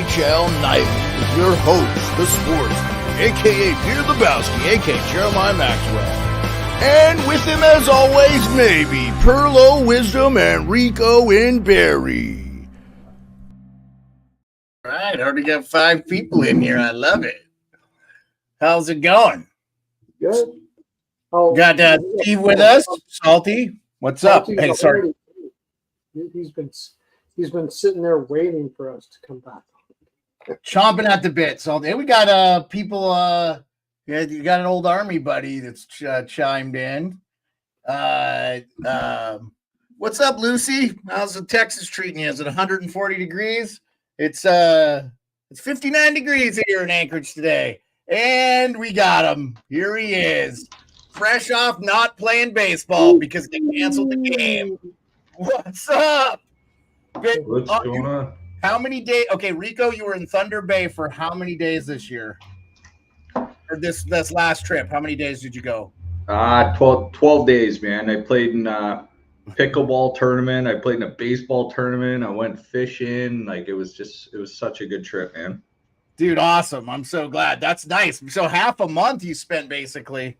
NHL Nightly with your host, the sports, a.k.a. Pierre Lebowski, a.k.a. Jeremiah Maxwell. And with him, as always, maybe Pearlo, Wisdom, and Rico in Barry. All right, already got 5 people in here. I love it. How's it going? Good. Oh, got Steve with us. Salty, what's up? Hey, sorry. He's been sitting there waiting for us to come back. Chomping at the bit. Salty. We got people. Yeah, you got an old army buddy that's chimed in. What's up, Lucy? How's the Texas treating you? Is it 140 degrees? It's 59 degrees here in Anchorage today. And we got him. Here he is. Fresh off not playing baseball because they canceled the game. What's up? What's going on? How many days? Okay, Rico, you were in Thunder Bay for how many days this year? Or this last trip? How many days did you go? 12 days, man. I played in a pickleball tournament. I played in a baseball tournament. I went fishing. Like it was such a good trip, man. Dude, awesome. I'm so glad. That's nice. So half a month you spent basically.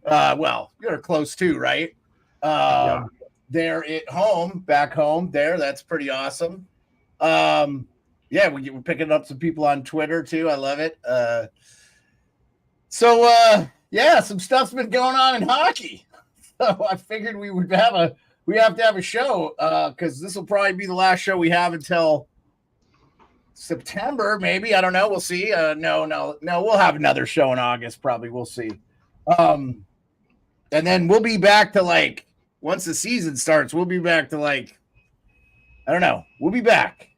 Well, you're close to, right? Yeah. There at home, back home there. That's pretty awesome. Yeah, we're picking up some people on Twitter too. I love it. Yeah, some stuff's been going on in hockey. So I figured we have to have a show because this will probably be the last show we have until September, maybe. I don't know. We'll see. No. We'll have another show in August, probably. We'll see. And then we'll be back to once the season starts, we'll be back to I don't know. We'll be back.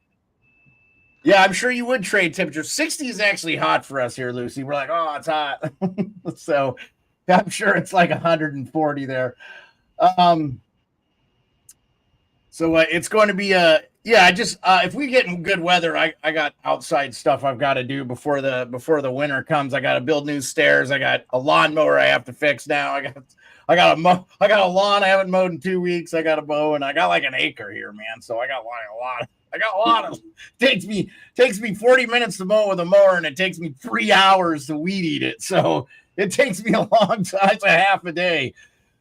Yeah, I'm sure you would trade temperature. 60 is actually hot for us here, Lucy. We're like, oh, it's hot. So I'm sure it's like 140 there. So it's going to be if we get in good weather, I got outside stuff I've got to do before the winter comes. I got to build new stairs. I got a lawnmower I have to fix now. I got a lawn I haven't mowed in 2 weeks. I got to mow, and I got like an acre here, man. So I got a lot of takes me 40 minutes to mow with a mower, and it takes me 3 hours to weed eat it. So it takes me a long time. It's a half a day.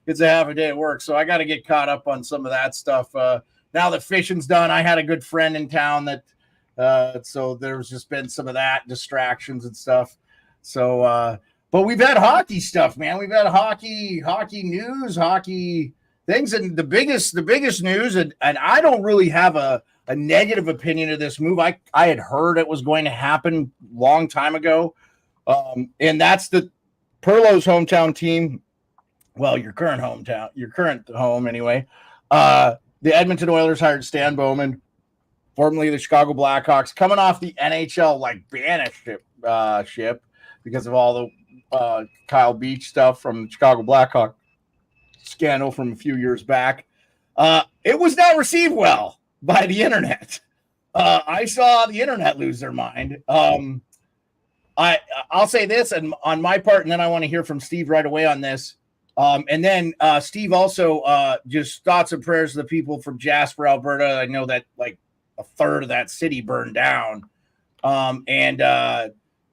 It's a half a day of work. So I got to get caught up on some of that stuff. Now that fishing's done, I had a good friend in town that, so there's just been some of that distractions and stuff. So, but we've had hockey stuff, man. We've had hockey news, hockey things. And the biggest news, and I don't really have a negative opinion of this move. I had heard it was going to happen a long time ago. And that's the Pearlo's hometown team. Well, your current home anyway. The Edmonton Oilers hired Stan Bowman, formerly the Chicago Blackhawks, coming off the NHL banished ship because of all the Kyle Beach stuff from the Chicago Blackhawk scandal from a few years back. It was not received well by the internet. I saw the internet lose their mind. I'll say this, and on my part, and then I want to hear from Steve right away on this. And then Steve also just thoughts and prayers to the people from Jasper, Alberta. I know that a third of that city burned down. And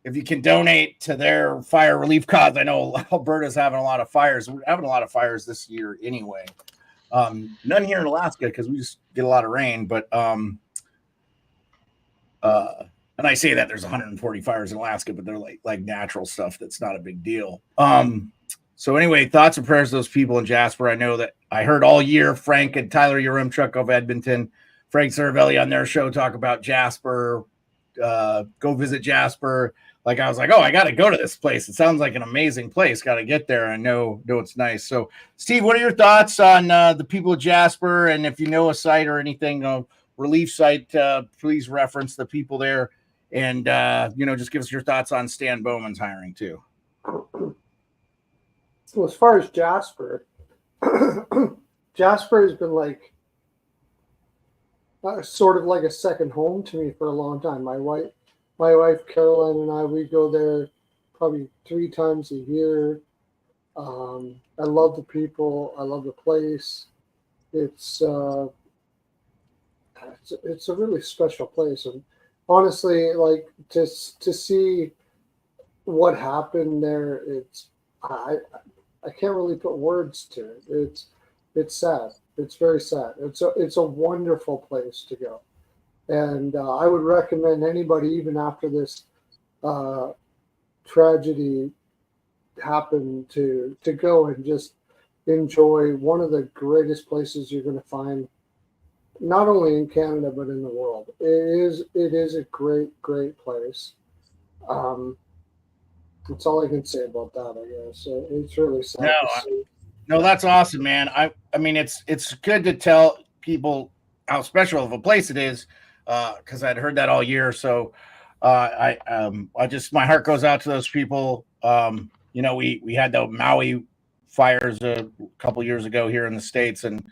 if you can donate to their fire relief cause, I know Alberta's having a lot of fires. We're having a lot of fires this year anyway. None here in Alaska because we just get a lot of rain. But and I say that there's 140 fires in Alaska, but they're like natural stuff. That's not a big deal. So anyway, thoughts and prayers to those people in Jasper. I know that I heard all year Frank and Tyler Yaremchuk of Edmonton, Frank Cervelli on their show talk about Jasper. Go visit Jasper. I was like, oh, I got to go to this place. It sounds like an amazing place. Got to get there. I know it's nice. So, Steve, what are your thoughts on the people of Jasper? And if you know a site or anything, relief site, please reference the people there. And, just give us your thoughts on Stan Bowman's hiring too. Well, as far as Jasper, Jasper has been sort of like a second home to me for a long time. My wife Caroline and I, we go there probably 3 times a year. I love the people. I love the place. It's a really special place, and honestly, like just to see what happened there, I can't really put words to it. It's sad. It's very sad. It's a wonderful place to go, and I would recommend anybody, even after this uh, tragedy happened, to go and just enjoy one of the greatest places you're going to find, not only in Canada but in the world. It is a great place. Um, that's all I can say about that, I guess. It's really sad to see. No, that's awesome, man. I mean, it's good to tell people how special of a place it is, because I'd heard that all year. So, I just, my heart goes out to those people. You know, we had the Maui fires a couple years ago here in the States, and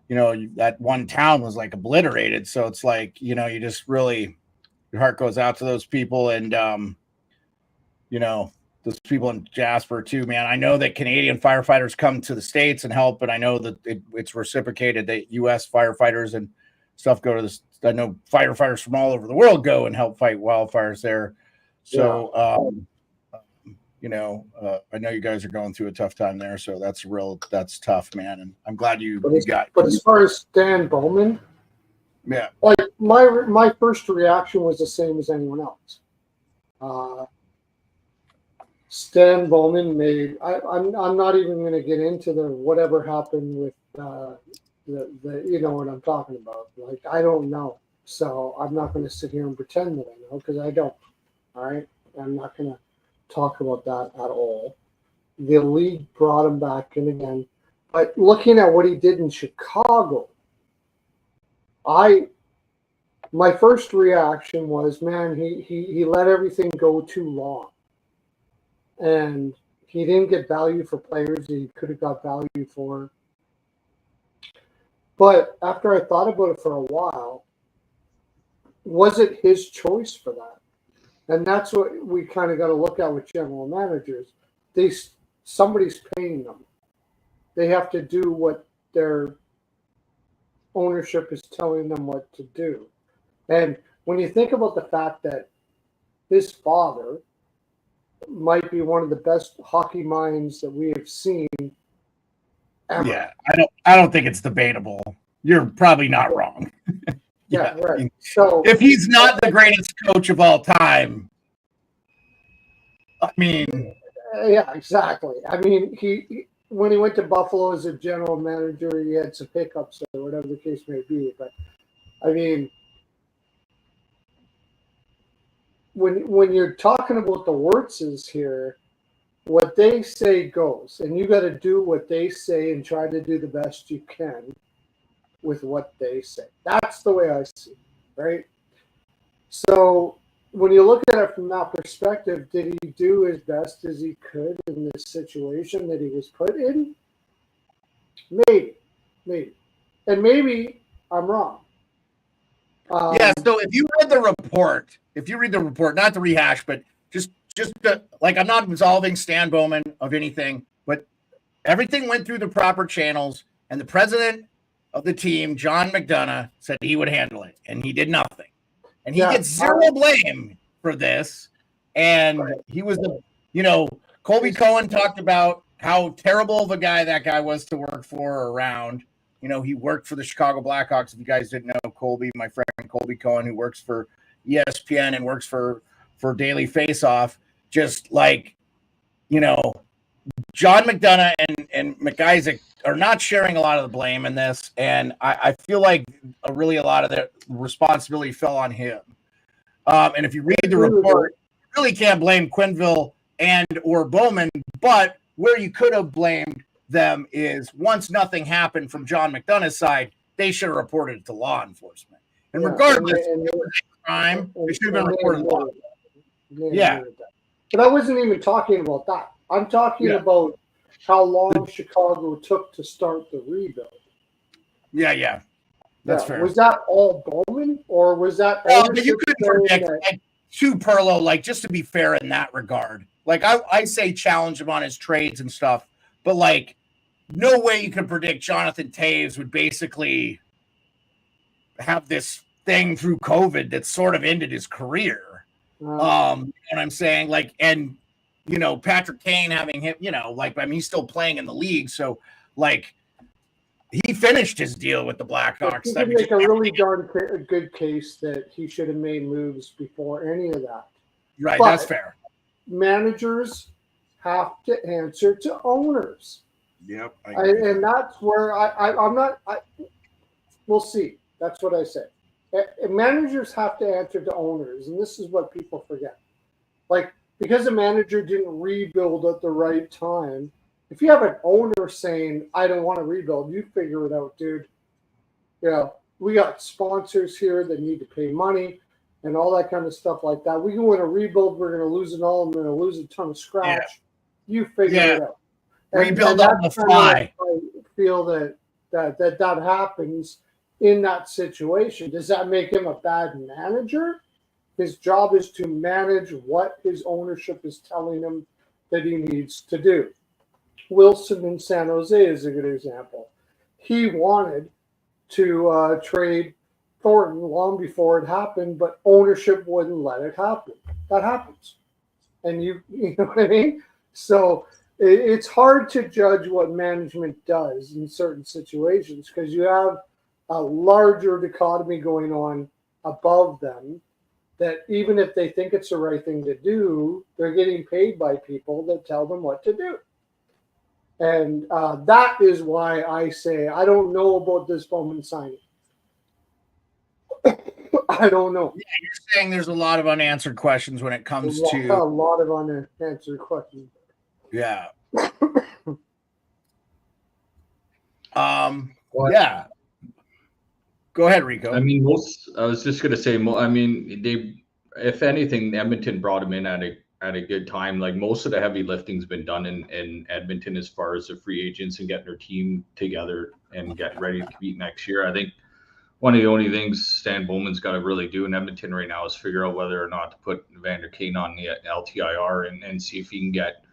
you know that one town was like obliterated. So it's like, you know, you just really, your heart goes out to those people, and you know, those people in Jasper too, man. I know that Canadian firefighters come to the States and help, and I know that it's reciprocated that U.S. firefighters and stuff go to this. I know firefighters from all over the world go and help fight wildfires there. So, you know, I know you guys are going through a tough time there, so that's tough, man. And I'm glad you got. But as far as Stan Bowman, yeah, like my first reaction was the same as anyone else. Stan Bowman made. I'm not even going to get into the whatever happened with the you know what I'm talking about. Like, I don't know, so I'm not going to sit here and pretend that I know, because I don't. All right, I'm not going to talk about that at all. The league brought him back in again, but looking at what he did in Chicago, my first reaction was, man, he let everything go too long. And he didn't get value for players that he could have got value for. But after I thought about it for a while, was it his choice for that? And that's what we kind of got to look at with general managers. Somebody's paying them. They have to do what their ownership is telling them what to do. And when you think about the fact that his father might be one of the best hockey minds that we have seen ever. Yeah, I don't think it's debatable. You're probably not wrong. Yeah, right. So if he's not the greatest coach of all time, I mean, yeah, exactly. I mean, he when he went to Buffalo as a general manager, he had some hiccups or whatever the case may be. But I mean, when you're talking about the Wirtzes here, what they say goes, and you got to do what they say and try to do the best you can with what they say. That's the way I see it, right? So when you look at it from that perspective, did he do as best as he could in this situation that he was put in? Maybe. And maybe I'm wrong. Yeah, so if you read the report, not to rehash, but just like, I'm not absolving Stan Bowman of anything, but everything went through the proper channels, and the president of the team, John McDonough, said he would handle it, and he did nothing. And he gets zero blame for this. And he was Colby Cohen talked about how terrible of a guy that guy was to work for or around. You know, he worked for the Chicago Blackhawks. If you guys didn't know Colby, my friend Colby Cohen, who works for ESPN and works for Daily Faceoff, just like, you know, John McDonough and McIsaac are not sharing a lot of the blame in this. And I feel like a lot of the responsibility fell on him. And if you read the report, you really can't blame Quenneville and or Bowman, but where you could have blamed them is, once nothing happened from John McDonough's side, they should have reported it to law enforcement. And regardless of the crime, they should have been reported to law enforcement. Yeah. But I wasn't even talking about that. I'm talking about how long Chicago took to start the rebuild. Yeah. That's fair. Was that all Bowman, or was that? But you couldn't predict, like, to Pearlo, like, just to be fair in that regard. Like, I say challenge him on his trades and stuff, but like, no way you could predict Jonathan Toews would basically have this thing through COVID that sort of ended his career. You know what I'm saying? Like, and you know, Patrick Kane having him, you know, like, I mean, he's still playing in the league, so like he finished his deal with the Blackhawks. You can make a really darn good case that he should have made moves before any of that. Right, but that's fair. Managers have to answer to owners. Yep. And that's where I'm not. We'll see. That's what I say. Managers have to answer to owners, and this is what people forget. Like, because a manager didn't rebuild at the right time, if you have an owner saying, I don't want to rebuild, you figure it out, dude. You know, we got sponsors here that need to pay money and all that kind of stuff like that. We want to rebuild, we're going to lose it all, I'm going to lose a ton of scratch. Yeah. You figure it out. Rebuild on the fly. I feel that happens in that situation. Does that make him a bad manager? His job is to manage what his ownership is telling him that he needs to do. Wilson in San Jose is a good example. He wanted to trade Thornton long before it happened, but ownership wouldn't let it happen. That happens. And you know what I mean? So it's hard to judge what management does in certain situations because you have a larger dichotomy going on above them that even if they think it's the right thing to do, they're getting paid by people that tell them what to do. And that is why I say I don't know about this Bowman signing. I don't know. Yeah, you're saying there's a lot of unanswered questions when it comes to a lot of unanswered questions. Yeah. Yeah. Go ahead, Rico. I mean, I was just gonna say, I mean, if anything, Edmonton brought him in at a good time. Like most of the heavy lifting's been done in Edmonton as far as the free agents and getting their team together and getting ready to compete next year. I think one of the only things Stan Bowman's got to really do in Edmonton right now is figure out whether or not to put Evander Kane on the LTIR and see if he can get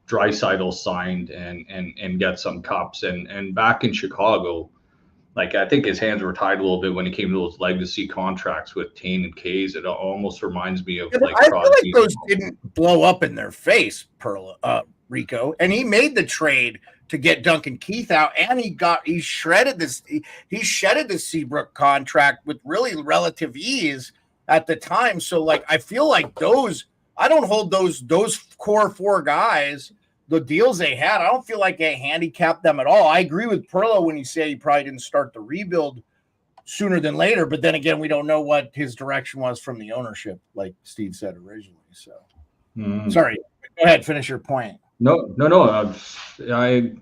Draisaitl signed and get some cups. And back in Chicago, like I think his hands were tied a little bit when it came to those legacy contracts with Kane and Kays. It almost reminds me of like I feel like those didn't blow up in their face, Rico. And he made the trade to get Duncan Keith out, and he shredded the Seabrook contract with really relative ease at the time. So like I feel like I don't hold those core four guys, the deals they had, I don't feel like they handicapped them at all. I agree with Pearlo when he said he probably didn't start the rebuild sooner than later, but then again, we don't know what his direction was from the ownership, like Steve said originally. So sorry, go ahead, finish your point. No.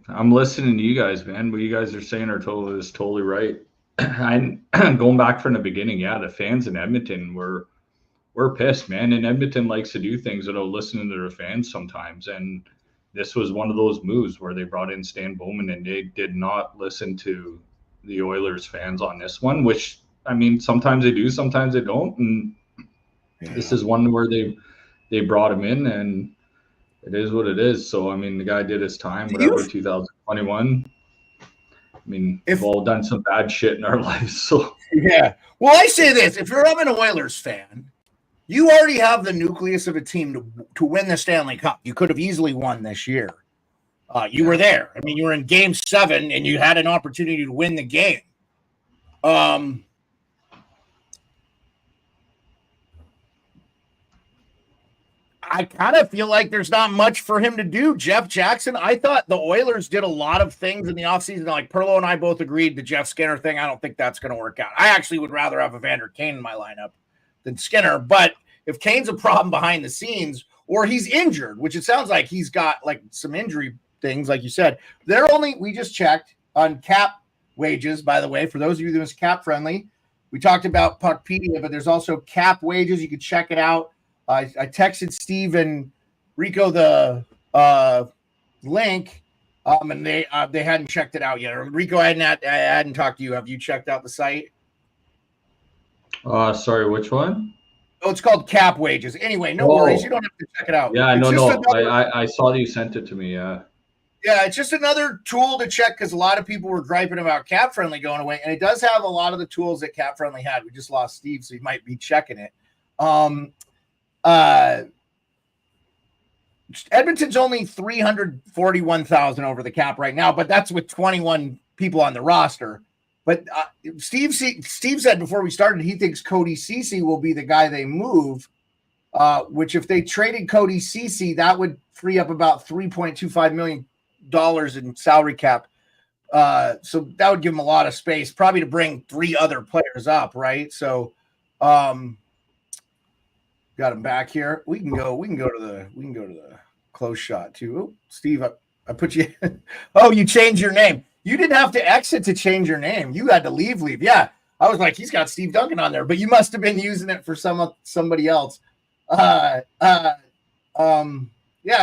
I'm listening to you guys, man. What you guys are saying is totally right. I'm going back from the beginning. Yeah, the fans in Edmonton we're pissed, man. And Edmonton likes to do things without listening to their fans sometimes. And this was one of those moves where they brought in Stan Bowman and they did not listen to the Oilers fans on this one, which, I mean, sometimes they do, sometimes they don't. And this is one where they brought him in and it is what it is. So, I mean, the guy did his time, whatever, 2021. I mean, we've all done some bad shit in our lives. So, yeah. Well, I say this, if you're an Oilers fan, you already have the nucleus of a team to win the Stanley Cup. You could have easily won this year. You were there. I mean, you were in Game 7, and you had an opportunity to win the game. I kind of feel like there's not much for him to do. Jeff Jackson, I thought the Oilers did a lot of things in the offseason. Like Pearlo and I both agreed the Jeff Skinner thing, I don't think that's going to work out. I actually would rather have Evander Kane in my lineup than Skinner. But if Kane's a problem behind the scenes or he's injured, which it sounds like he's got like some injury things, like you said, we just checked on cap wages, by the way, for those of you that was cap friendly. We talked about Puckpedia, but there's also cap wages. You can check it out. I texted Steve and Rico the link, and they hadn't checked it out yet. Rico, I hadn't talked to you. Have you checked out the site? Sorry, which one? Oh, it's called Cap Wages. Anyway, no worries. You don't have to check it out. Yeah, no. I saw that you sent it to me. Yeah. Yeah, it's just another tool to check because a lot of people were griping about Cap Friendly going away, and it does have a lot of the tools that Cap Friendly had. We just lost Steve, so he might be checking it. Edmonton's only 341,000 over the cap right now, but that's with 21 people on the roster. But Steve said before we started he thinks Cody Ceci will be the guy they move. Which if they traded Cody Ceci, that would free up about $3.25 million in salary cap. So that would give them a lot of space, probably to bring 3 other players up, right? So got him back here. We can go to the close shot too. Oh, Steve, I put you in. Oh, you changed your name. You didn't have to exit to change your name. You had to leave. Yeah. I was like, he's got Steve Duncan on there, but you must have been using it for somebody else. Yeah,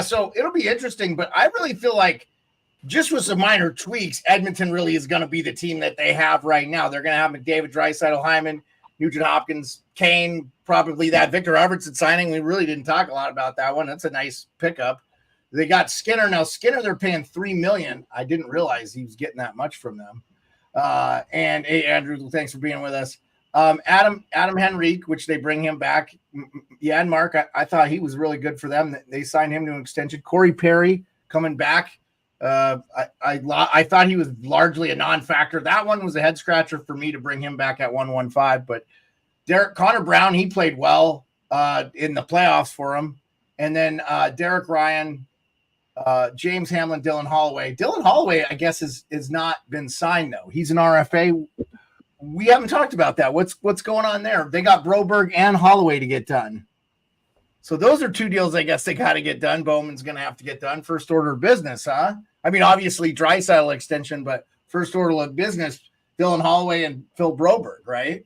so it'll be interesting, but I really feel like just with some minor tweaks, Edmonton really is going to be the team that they have right now. They're going to have McDavid, Draisaitl, Hyman, Nugent Hopkins, Kane, probably that Victor Arvidsson signing. We really didn't talk a lot about that one. That's a nice pickup. They got Skinner. Now Skinner, they're paying $3 million. I didn't realize he was getting that much from them. And hey, Andrew, thanks for being with us. Adam Henrique, which they bring him back. Yeah, and Mark, I thought he was really good for them. They signed him to an extension. Corey Perry coming back. I thought he was largely a non-factor. That one was a head scratcher for me to bring him back at 115. But Connor Brown, he played well in the playoffs for him. And then Derek Ryan, James Hamlin, Dylan Holloway. Dylan Holloway, I guess, is not been signed though. He's an RFA. We haven't talked about that. What's going on there? They got Broberg and Holloway to get done. So those are 2 deals I guess they got to get done. Bowman's going to have to get done. First order of business, huh? I mean, obviously Draisaitl extension, but first order of business, Dylan Holloway and Phil Broberg, right?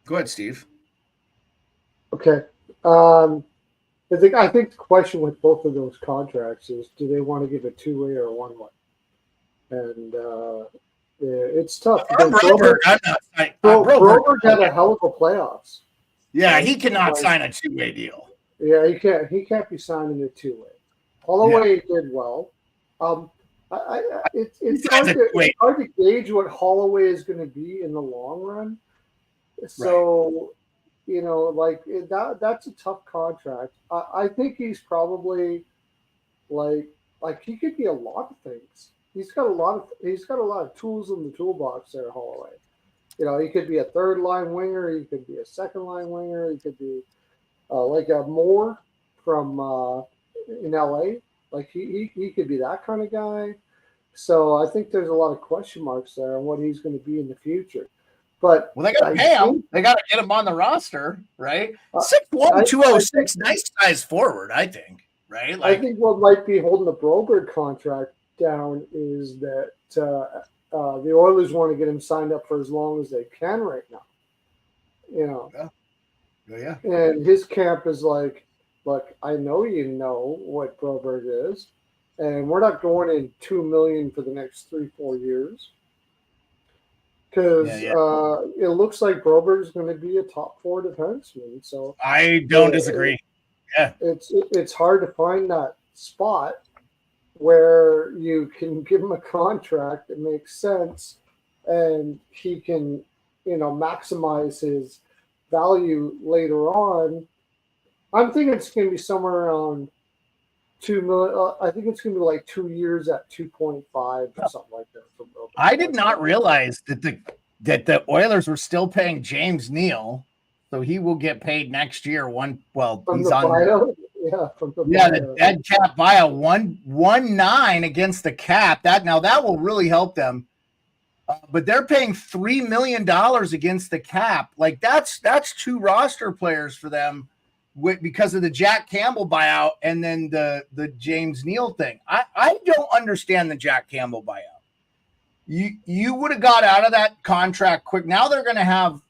Go ahead, Steve. Okay. I think the question with both of those contracts is, do they want to give a 2-way or a 1-way? And it's tough. Broberg had a hell of a playoffs. Yeah, he cannot sign a 2-way deal. Yeah, he can't be signing a 2-way. Holloway did well. It's hard to gauge what Holloway is going to be in the long run. So, that's a tough contract. I think he's probably like he could be a lot of things. He's got a lot of tools in the toolbox there, Holloway. He could be a 3rd-line winger. He could be a 2nd-line winger. He could be like a Moore from in LA. Like he could be that kind of guy. So I think there's a lot of question marks there on what he's going to be in the future. But they got to pay him. They got to get him on the roster, right? 6'1", 206, nice size forward, I think. Right? I think what might be holding the Broberg contract down is that the Oilers want to get him signed up for as long as they can right now. Yeah. And his camp is like, look, I know you know what Broberg is, and we're not going in $2 million for the next 3-4 years. Because it looks like Broberg is going to be a top 4 defenseman. So I don't disagree. Yeah, it's hard to find that spot where you can give him a contract that makes sense, and he can, maximize his value later on. I'm thinking it's going to be somewhere around $2 million. I think it's going to be like 2 years at 2.5 or something like that. I did not realize that the Oilers were still paying James Neal, so he will get paid next year. The dead cap buyout 1.19 against the cap. That will really help them. But they're paying $3 million against the cap. Like that's 2 roster players for them. Because of the Jack Campbell buyout and then the James Neal thing. I don't understand the Jack Campbell buyout. You would have got out of that contract quick. Now they're going to have,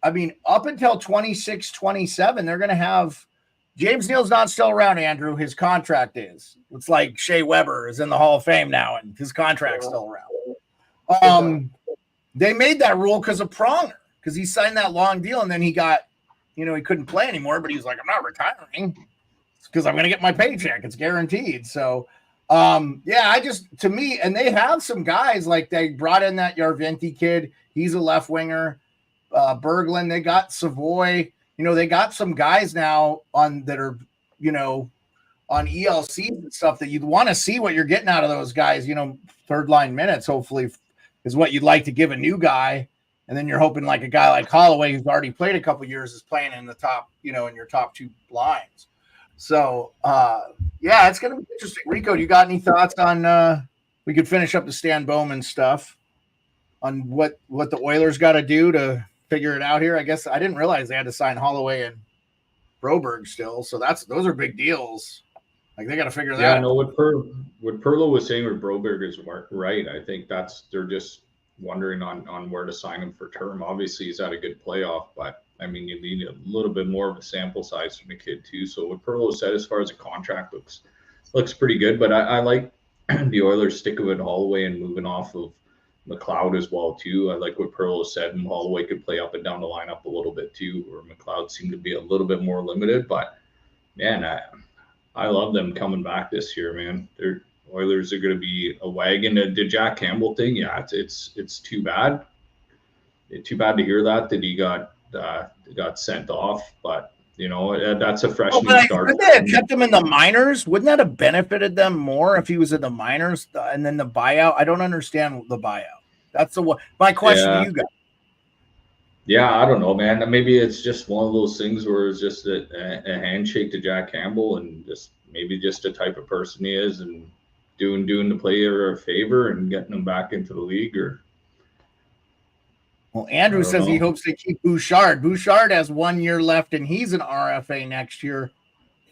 up until 26, 27, they're going to have James Neal's not still around, Andrew. His contract is. It's like Shea Weber is in the Hall of Fame now and his contract's still around. They made that rule because of Pronger, because he signed that long deal and then he got he couldn't play anymore, but he was like, I'm not retiring because I'm going to get my paycheck. It's guaranteed. So, to me, and they have some guys, like they brought in that Yarventi kid. He's a left winger. Berglund, they got Savoy. They got some guys now that are, on ELC and stuff that you'd want to see what you're getting out of those guys. Third line minutes, hopefully, is what you'd like to give a new guy. And then you're hoping like a guy like Holloway, who's already played a couple years, is playing in the top, in your top two lines. So, it's going to be interesting. Rico, do you got any thoughts on we could finish up the Stan Bowman stuff on what the Oilers got to do to figure it out here? I guess I didn't realize they had to sign Holloway and Broberg still. So those are big deals. Like they got to figure that out. Yeah, no, what Pearlo was saying with Broberg is right. I think they're just wondering on where to sign him for term. Obviously, he's had a good playoff, but I mean, you need a little bit more of a sample size from the kid too. So what Pearlo said as far as a contract looks pretty good, but I like the Oilers sticking with Holloway and moving off of McLeod as well too. I like what Pearlo said, and Holloway could play up and down the lineup a little bit too, where McLeod seemed to be a little bit more limited. But man, I love them coming back this year, man. Their Oilers are going to be a wagon. The Jack Campbell thing, yeah, it's too bad. It's too bad to hear that he got sent off, but that's a freshman start. Could they have kept him in the minors? Wouldn't that have benefited them more if he was in the minors and then the buyout? I don't understand the buyout. That's my question to you guys. Yeah, I don't know, man. Maybe it's just one of those things where it's just a handshake to Jack Campbell, and maybe just the type of person he is, and doing the player a favor and getting him back into the league. Or well, Andrew says he hopes they keep Bouchard. Bouchard has 1 year left, and he's an RFA next year.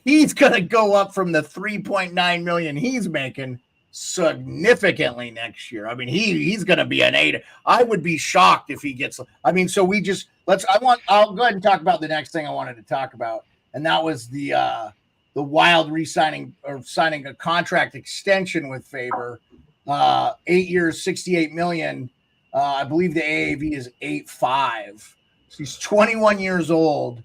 He's gonna go up from the $3.9 million he's making significantly next year. I mean, he's going to be an 8. I would be shocked if he gets. I mean, so I'll go ahead and talk about the next thing I wanted to talk about, and that was the Wild signing a contract extension with Faber, 8 years, $68 million. I believe the AAV is 8.5. So he's 21 years old.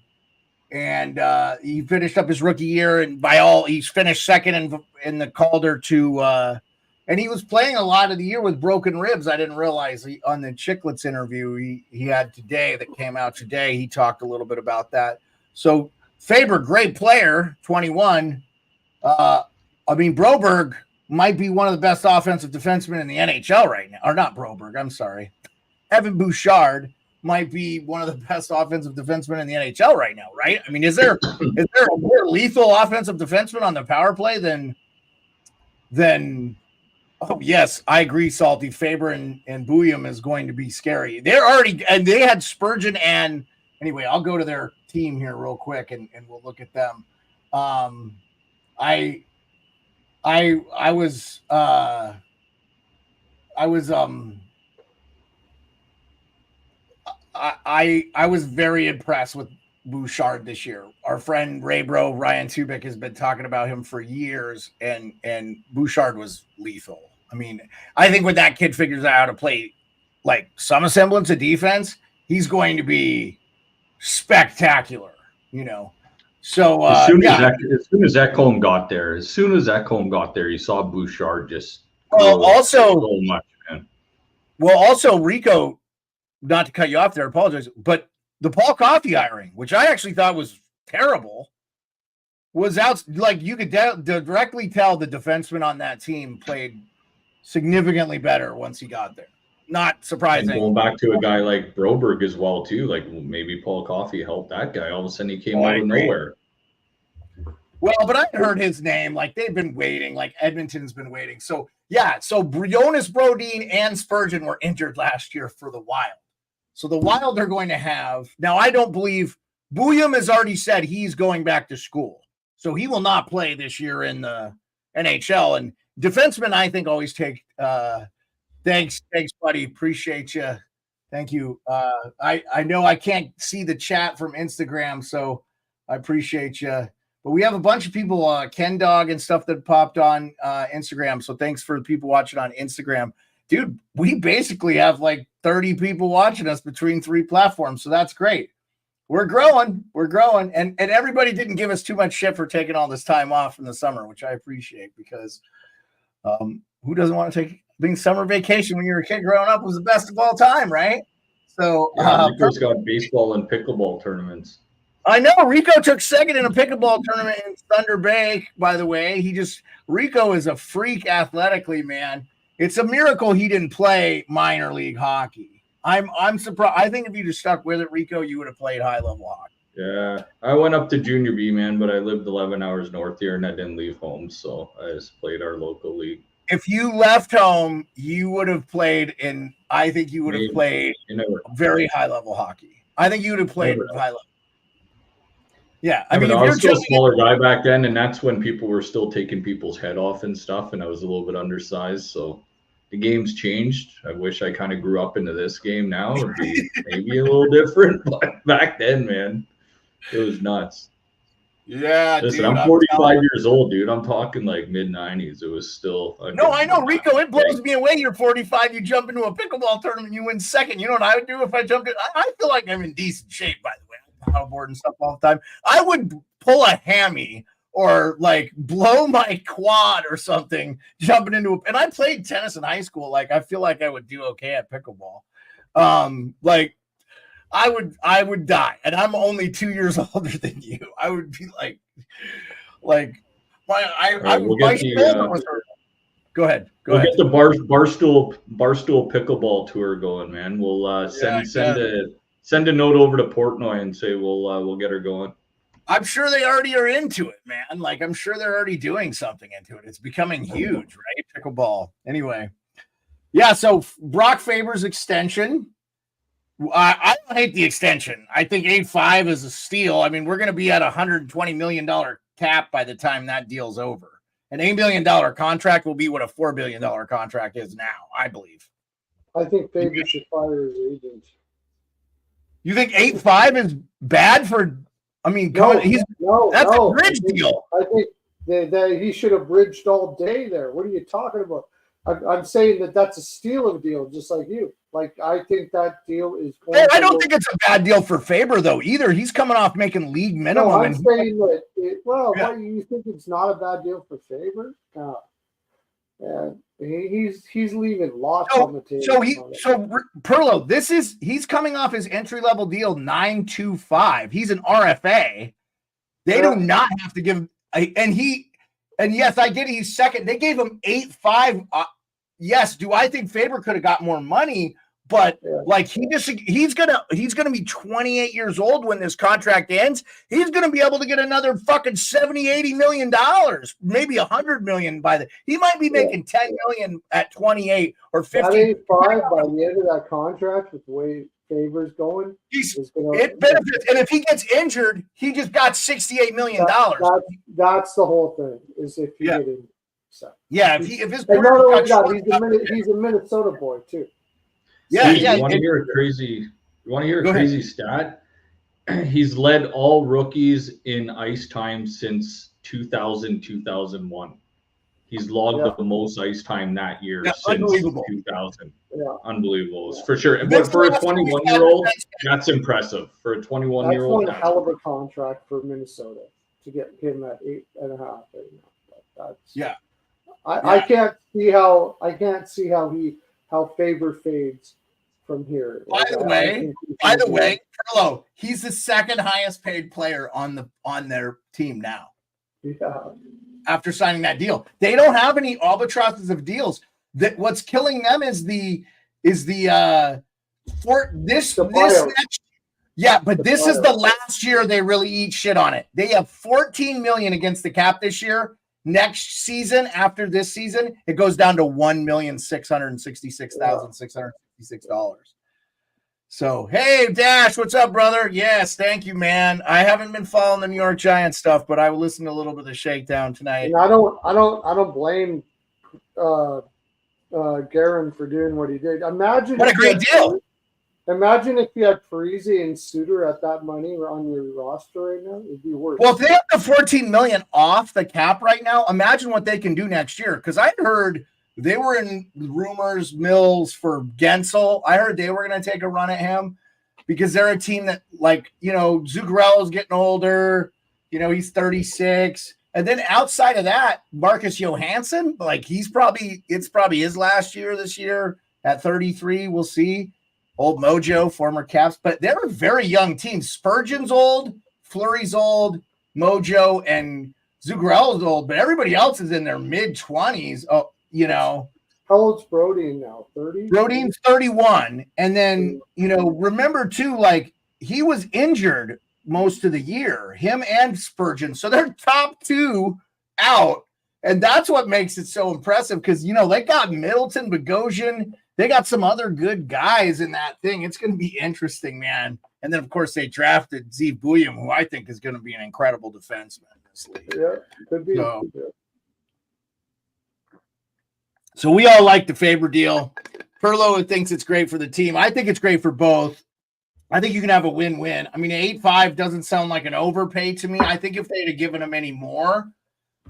And he finished up his rookie year, and he's finished second in the Calder and he was playing a lot of the year with broken ribs. I didn't realize on the Chicklets interview he had today that came out today. He talked a little bit about that. So Faber, great player, 21. Broberg might be one of the best offensive defensemen in the NHL right now. Or not Broberg, I'm sorry. Evan Bouchard might be one of the best offensive defensemen in the NHL right now, right? I mean, is there a more lethal offensive defenseman on the power play than oh yes, I agree, Salty. Faber and Bouillon is going to be scary. They had Spurgeon and anyway, I'll go to their team here real quick and we'll look at them. I was very impressed with Bouchard this year. Our friend Raybro, Ryan Tubick, has been talking about him for years, and Bouchard was lethal. I mean, I think when that kid figures out how to play like some semblance of defense, he's going to be spectacular, So as soon as Ekholm got there, you saw Bouchard just so much, man. Well, also Rico, not to cut you off there, I apologize, but the Paul Coffey hiring, which I actually thought was terrible, was out. Like you could directly tell the defenseman on that team played significantly better once he got there. Not surprising. And going back to a guy like Broberg as well too, like maybe Paul Coffey helped that guy. All of a sudden he came out of nowhere. Well, but I heard his name. Like they've been waiting. Like Edmonton's been waiting. So yeah. So Jonas Brodin and Spurgeon were injured last year for the Wild. So the Wild are going to have now. I don't believe Bouillon has already said he's going back to school, so he will not play this year in the NHL. And defensemen, I think, always take. Thanks, buddy. Appreciate you. Thank you. I know I can't see the chat from Instagram, so I appreciate you. But we have a bunch of people, Ken Dog and stuff that popped on Instagram. So thanks for the people watching on Instagram. Dude, we basically have like 30 people watching us between 3 platforms. So that's great. we're growing, and everybody didn't give us too much shit for taking all this time off in the summer, which I appreciate because who doesn't want to take being summer vacation when you're a kid growing up was the best of all time, right? So Rico's got baseball and pickleball tournaments. I know Rico took second in a pickleball tournament in Thunder Bay, by the way. Rico is a freak athletically, man. It's a miracle he didn't play minor league hockey. I'm surprised. I think if you just stuck with it, Rico, you would have played high level hockey. Yeah, I went up to junior B, man, but I lived 11 hours north here and I didn't leave home, so I just played our local league. If you left home, you would have played I think you would have played very high level hockey. I think you would have played high level. Yeah, I mean, I was still a smaller guy back then, and that's when people were still taking people's head off and stuff, and I was a little bit undersized, so the game's changed. I wish I kind of grew up into this game now. It'd be maybe a little different, but back then, man, it was nuts. Yeah, listen, dude, I'm 45 years old, dude. I'm talking like mid-90s. It was still no, I know, Rico. It blows me away. You're 45. You jump into a pickleball tournament, you win second. You know what I would do if I jumped in? I feel like I'm in decent shape, by the way. I paddleboard and stuff all the time. I would pull a hammy or like blow my quad or something jumping into and I played tennis in high school. Like I feel like I would do okay at pickleball. Like I would die, and I'm only 2 years older than you. I would be like Go ahead. We'll get the barstool pickleball tour going, man. We'll send a note over to Portnoy and say we'll get her going. I'm sure they already are into it, man. Like I'm sure they're already doing something into it. It's becoming huge, right? Pickleball. Anyway, yeah. So Brock Faber's extension. I don't hate the extension. I think 8.5 is a steal. I mean, we're going to be at $120 million cap by the time that deal's over. An $8 million contract will be what a $4 billion contract is now, I believe. I think Faber should fire his agent. You think 8.5 is bad for? I mean, that's a bridge deal. I think that he should have bridged all day there. What are you talking about? I'm saying that's a steal of a deal, just like you. Like I think that deal is. I don't think it's a bad deal for Faber though either. He's coming off making league minimum. No, I'm saying that. What you think it's not a bad deal for Faber? Yeah, he's leaving lots on the table. So Pearlo, he's coming off his entry level deal 9.25. He's an RFA. They do not have to give and yes, I get it. He's second. They gave him 8.5. Yes, do I think Faber could have got more money? But like he's gonna be 28 years old when this contract ends. He's gonna be able to get another fucking $70-80 million, maybe $100 million he might be making $10 million at 28 or 50. 8.5 by the end of that contract with the way Faber's going. It benefits, and if he gets injured, he just got $68 million. That's the whole thing. Is if he get injured. So. Yeah, if his he's a Minnesota boy too. Yeah, You want to hear a crazy stat? He's led all rookies in ice time since 2000-2001. He's logged the most ice time that year since 2000. Yeah. Unbelievable, for sure. But for a 21-year-old, that's impressive. For a 21-year-old, that's a hell of a contract for Minnesota to get him at 8.5. I can't see how Faber fades from here. By the way, Pearlo, he's the second highest paid player on their team now. Yeah. After signing that deal, they don't have any albatrosses of deals. That what's killing them is this next. Yeah, but this is the last year they really eat shit on it. They have $14 million against the cap this year. Next season, after this season, it goes down to $1,666,666. So, hey, Dash, what's up, brother? Yes, thank you, man. I haven't been following the New York Giants stuff, but I will listen to a little bit of the shakedown tonight. And I don't blame Guerin for doing what he did. Imagine what a great deal. Imagine if you had Parise and Suter at that money on your roster right now. It'd be worse. Well, if they have the $14 million off the cap right now, imagine what they can do next year. Because I heard they were in mills for Gensel. I heard they were going to take a run at him because they're a team that, like, Zuccarello's getting older. He's 36. And then outside of that, Marcus Johansson, like it's probably his last year this year at 33. We'll see. Old Mojo, former Caps, but they're a very young team. Spurgeon's old, Fleury's old, Mojo and Zuccarello's old, but everybody else is in their mid-20s. Oh, How old's Brody now? 30? Brodeen's 31. And then, remember too, like he was injured most of the year, him and Spurgeon. So they're top two out. And that's what makes it so impressive because, they got Middleton, Bogosian. They got some other good guys in that thing. It's going to be interesting, man. And then, of course, they drafted Zeev Buium, who I think is going to be an incredible defenseman in this league. Yeah, could be. So we all like the Faber deal. Pearlo thinks it's great for the team. I think it's great for both. I think you can have a win-win. I mean, 8.5 doesn't sound like an overpay to me. I think if they'd have given him any more.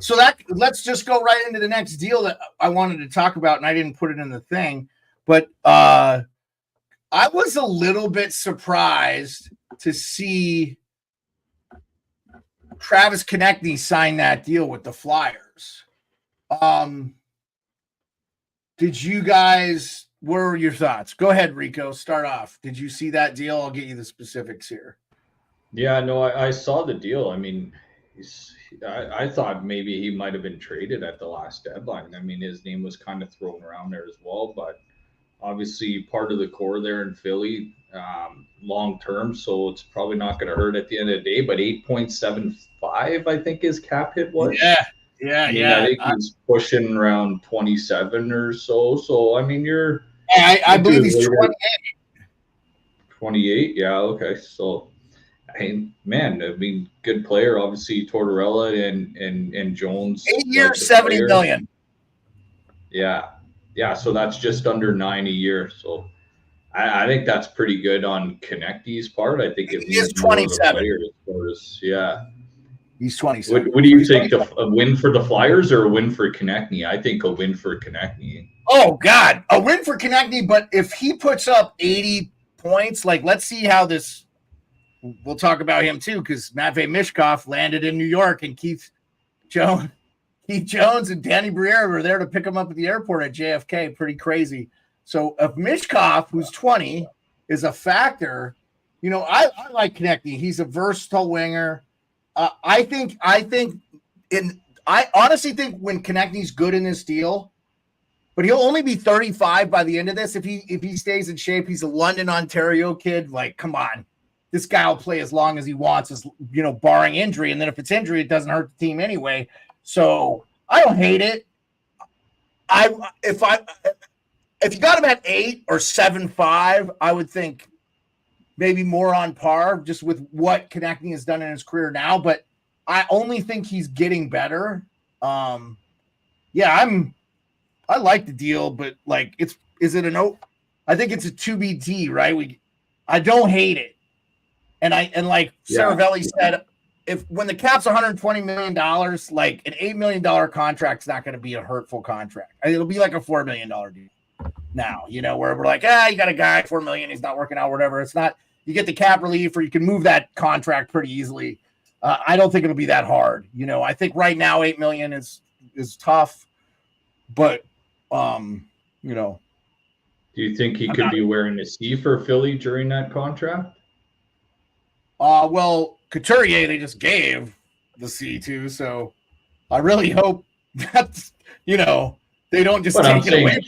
So let's just go right into the next deal that I wanted to talk about, and I didn't put it in the thing. But I was a little bit surprised to see Travis Konechny sign that deal with the Flyers. Did you guys, what were your thoughts? Go ahead, Rico, start off. Did you see that deal? I'll get you the specifics here. Yeah, no, I saw the deal. I mean, I thought maybe he might have been traded at the last deadline. I mean, his name was kind of thrown around there as well, but obviously part of the core there in Philly long term, so it's probably not going to hurt at the end of the day. But 8.75, I think his cap hit was. Yeah. I think he's pushing around 27 or so. So I mean, I believe he's 28. 28, yeah, okay. So, man, good player. Obviously, Tortorella and Jones. 8 years, $70 million. Yeah. So that's just under 9 a year. So I think that's pretty good on Konechny's part. I think he is 27. Yeah. He's 27. What do you think? A win for the Flyers or a win for Konechny? I think a win for Konechny. Oh, God. A win for Konechny, but if he puts up 80 points, like, let's see how this – we'll talk about him too, because Matvei Mishkov landed in New York, and Keith Jones and Danny Briere were there to pick him up at the airport at JFK. Pretty crazy. So if Mishkov, who's 20, is a factor, I like Konechny. He's a versatile winger. I honestly think when Konechny's good in this deal, but he'll only be 35 by the end of this. If he stays in shape, he's a London, Ontario kid. Like, come on, this guy will play as long as he wants, as barring injury. And then if it's injury, it doesn't hurt the team anyway. So I don't hate it. If you got him at 8 or 7.5, I would think maybe more on par just with what Konechny has done in his career now. But I only think he's getting better. I like the deal, but like, is it a no? I think it's a 2BT, right? I don't hate it. And like Saravelli said, when the cap's $120 million, like an $8 million contract is not going to be a hurtful contract. It'll be like a $4 million deal now, where we're like, you got a guy, $4 million, he's not working out, whatever. It's not, you get the cap relief, or you can move that contract pretty easily. I don't think it'll be that hard. I think right now $8 million is tough, but do you think he could be wearing a C for Philly during that contract? Well, Couturier, they just gave the C to, so I really hope that, they don't just take it away. But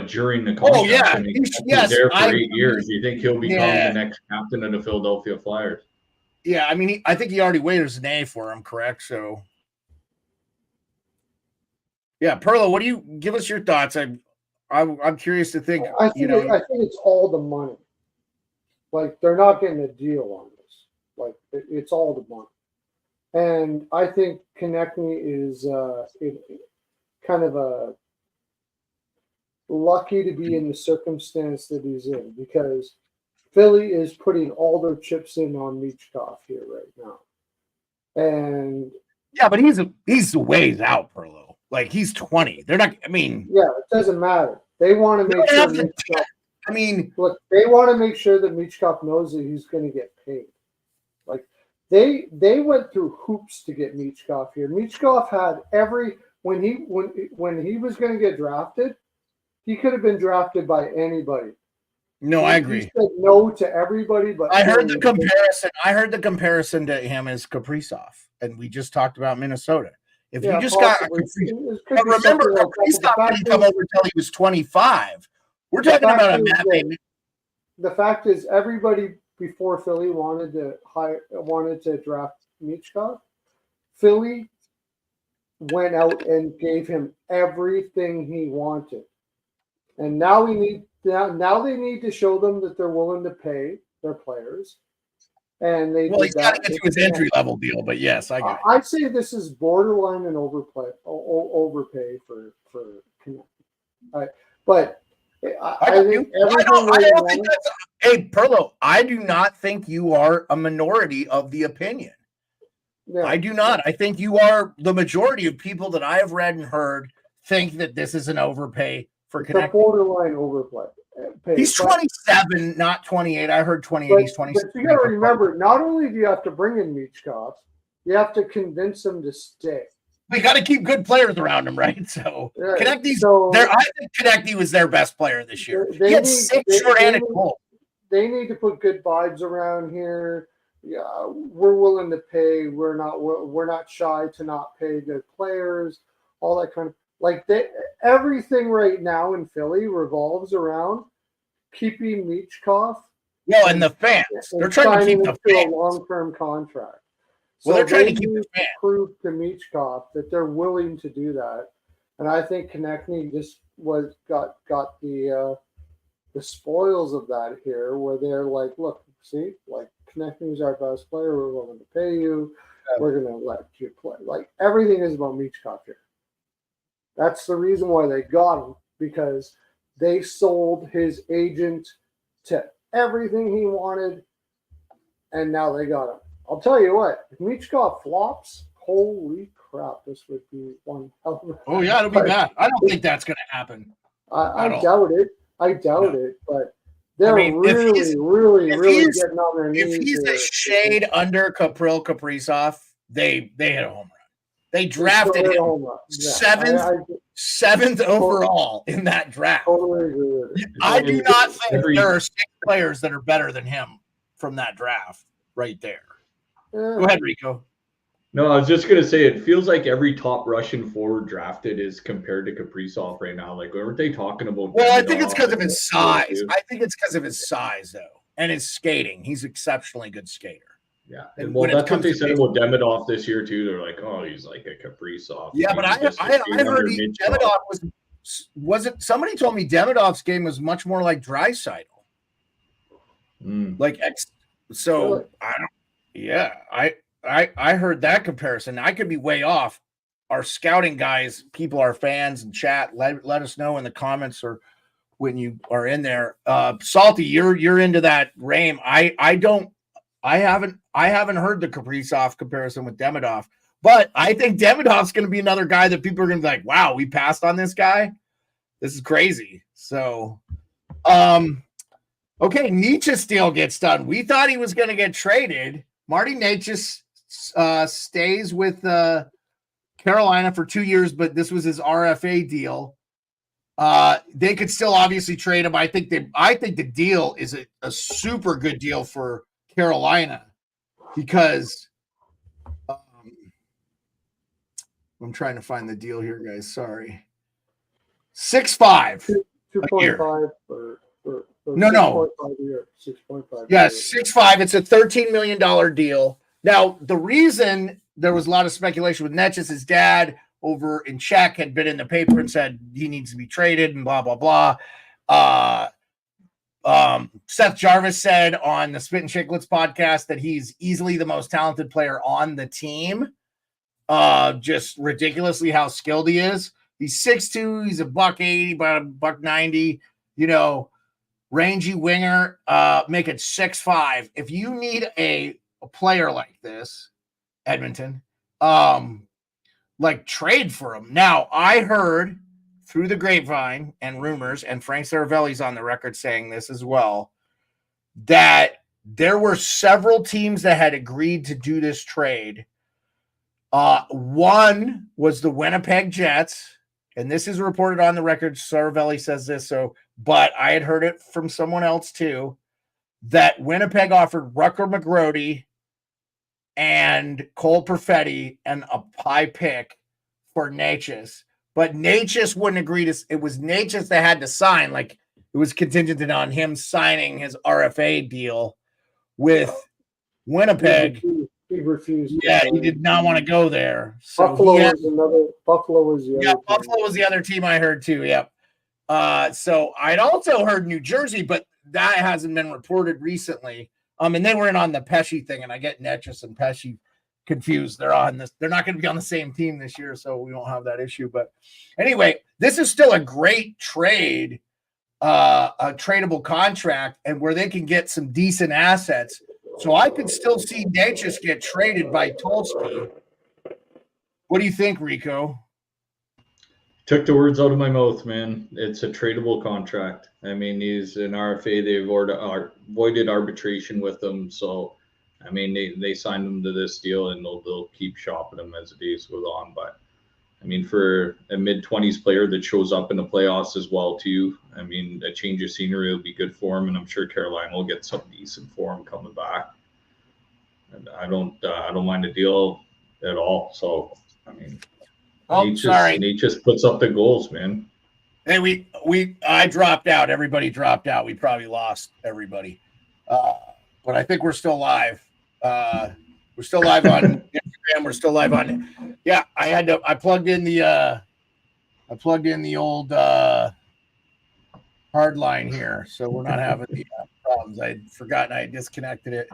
during the contract. Oh, yeah. He's there for 8 years. Do you think he'll become the next captain of the Philadelphia Flyers? Yeah, I mean, I think he already waivers an A for him, correct? So, yeah, Pearlo, what do you give us your thoughts? I'm curious to think. I think it's all the money. Like, they're not getting a deal on this. Like, it's all the money. And I think Konechny is kind of a lucky to be in the circumstance that he's in, because Philly is putting all their chips in on Michkov here right now. And yeah, but he's a ways out, Pearlo. Like, he's 20. They're not, I mean, yeah, it doesn't matter. They want to make sure I mean, look, they want to make sure that Michkov knows that he's going to get paid. Like they went through hoops to get Michkov here. Michkov had when he was going to get drafted, he could have been drafted by anybody. No, I agree. He said no to everybody, but I heard the comparison. I heard the comparison to him as Kaprizov, and we just talked about Minnesota. If you just possibly. got Kaprizov, but remember, Kaprizov didn't come over until he was 25. We're talking about a man. The fact is, everybody before Philly wanted to draft Michkov. Philly went out and gave him everything he wanted, and now they need to show them that they're willing to pay their players. And he's got to get to his entry level deal, but yes, I got it. I'd say this is borderline and overpay for Connect. But I think hey, Pearlo, I do not think you are a minority of the opinion. Yeah. I do not. I think you are the majority of people that I have read and heard think that this is an overpay for Connect. Borderline overplay. He's 27, not 28. I heard 28. He's 27. But you got to remember, not only do you have to bring in Michkov, you have to convince him to stay. We got to keep good players around him, right? So yeah, Konechny's I think Konechny was their best player this year. He had 6 shorthanded goals. They need to put good vibes around here. Yeah, we're willing to pay. We're not shy to not pay good players. All that kind of. Like everything right now in Philly revolves around keeping Michkov. Yeah, and the fans. They're trying to keep the fans. A long-term contract. Well, they're trying to keep the fans. Prove to Michkov that they're willing to do that, and I think Konechny just got the spoils of that here, where they're like, look, see, like Konechny's our best player. We're willing to pay you. Yeah. We're gonna let you play. Like everything is about Michkov here. That's the reason why they got him, because they sold his agent to everything he wanted, and now they got him. I'll tell you what, if Michkov flops, holy crap, this would be one hell of a... Oh, yeah, it'll be bad. I don't think that's going to happen. I doubt it. I doubt it, but they're really getting on their knees. If he's a shade under Kaprizov, they hit a home run. They drafted him seventh overall in that draft. Totally agree with it. I do not think there are 6 players that are better than him from that draft right there. Go ahead, Rico. No, I was just going to say, it feels like every top Russian forward drafted is compared to Kaprizov right now. Like, aren't they talking about? Well, I think it's because of his size. I think it's because of his size, though, and his skating. He's an exceptionally good skater. Yeah, and well, that's what they said about Demidov this year too. They're like, oh, he's like a Kaprizov. Yeah, but I heard Demidov wasn't. Somebody told me Demidov's game was much more like Draisaitl. So I don't. Yeah, I heard that comparison. I could be way off. Our scouting guys, people, our fans and chat, let us know in the comments or when you are in there. Salty, you're into that Rame. I haven't heard the Kaprizov comparison with Demidov, but I think Demidov's going to be another guy that people are going to be like, wow, we passed on this guy. This is crazy. So, okay, Nietzsche's deal gets done. We thought he was going to get traded. Marty Necas stays with Carolina for 2 years, but this was his RFA deal. They could still obviously trade him. I think the deal is a super good deal for Carolina, because I'm trying to find the deal here, guys. Sorry. 6.5. 2.5 no. 6.5. Yeah, 6.5. It's a $13 million deal. Now, the reason there was a lot of speculation with Necas, his dad over in Czech had been in the paper and said he needs to be traded and blah, blah, blah. Seth Jarvis said on the Spit and Chicklets podcast that he's easily the most talented player on the team. Just ridiculously how skilled he is. He's 6'2", he's $180, about $190, rangy winger, make it 6'5". If you need a player like this, Edmonton, like trade for him. Now, I heard through the grapevine and rumors, and Frank Saravelli's on the record saying this as well, that there were several teams that had agreed to do this trade. One was the Winnipeg Jets, and this is reported on the record. Saravelli says this, but I had heard it from someone else too, that Winnipeg offered Rutger McGrody and Cole Perfetti and a high pick for Natchez. But Natchez wouldn't agree to. It was Natchez that had to sign. Like, it was contingent on him signing his RFA deal with Winnipeg. He refused. Yeah, he did not want to go there. So Buffalo was the other. Buffalo was the other team I heard too. Yep. So I'd also heard New Jersey, but that hasn't been reported recently. And they were in on the Pesci thing, and I get Natchez and Pesci confused. They're on this. They're not going to be on the same team this year, so we won't have that issue. But anyway, this is still a great trade, a tradable contract, and where they can get some decent assets. So I could still see Natchez get traded by Tulsky. What do you think, Rico? Took the words out of my mouth, man. It's a tradable contract. I mean, he's an RFA. They've avoided arbitration with him. So, I mean, they signed him to this deal, and they'll keep shopping him as the days go on. But, I mean, for a mid-20s player that shows up in the playoffs as well, too, I mean, a change of scenery will be good for him, and I'm sure Carolina will get something decent for him coming back. And I don't mind the deal at all. So, I mean, He just puts up the goals, man. Hey, I dropped out. Everybody dropped out. We probably lost everybody. But I think we're still live. We're still live on Instagram. We're still live on. Yeah, I plugged in the old hard line here, so we're not having the problems. I'd forgotten I had disconnected it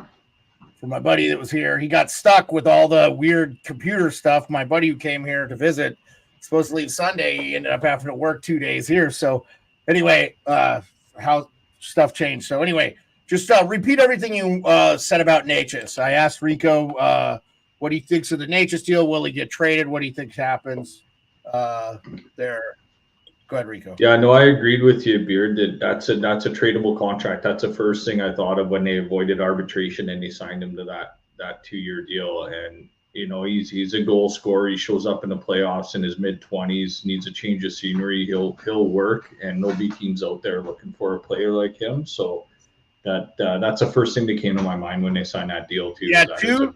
for my buddy that was here. He got stuck with all the weird computer stuff. My buddy who came here to visit, supposed to leave Sunday, he ended up having to work 2 days here. So anyway, how stuff changed. So anyway, just repeat everything you said about Natchez. I asked Rico what he thinks of the Natchez deal. Will he get traded? What do you think happens there? Go ahead, Rico. Yeah, no, I agreed with you, Beard. That's a tradable contract. That's the first thing I thought of when they avoided arbitration and they signed him to that 2-year deal. And you know, he's a goal scorer. He shows up in the playoffs in his mid-20s. Needs a change of scenery. He'll work, and there'll be teams out there looking for a player like him. So that's the first thing that came to my mind when they signed that deal too. Yeah, that two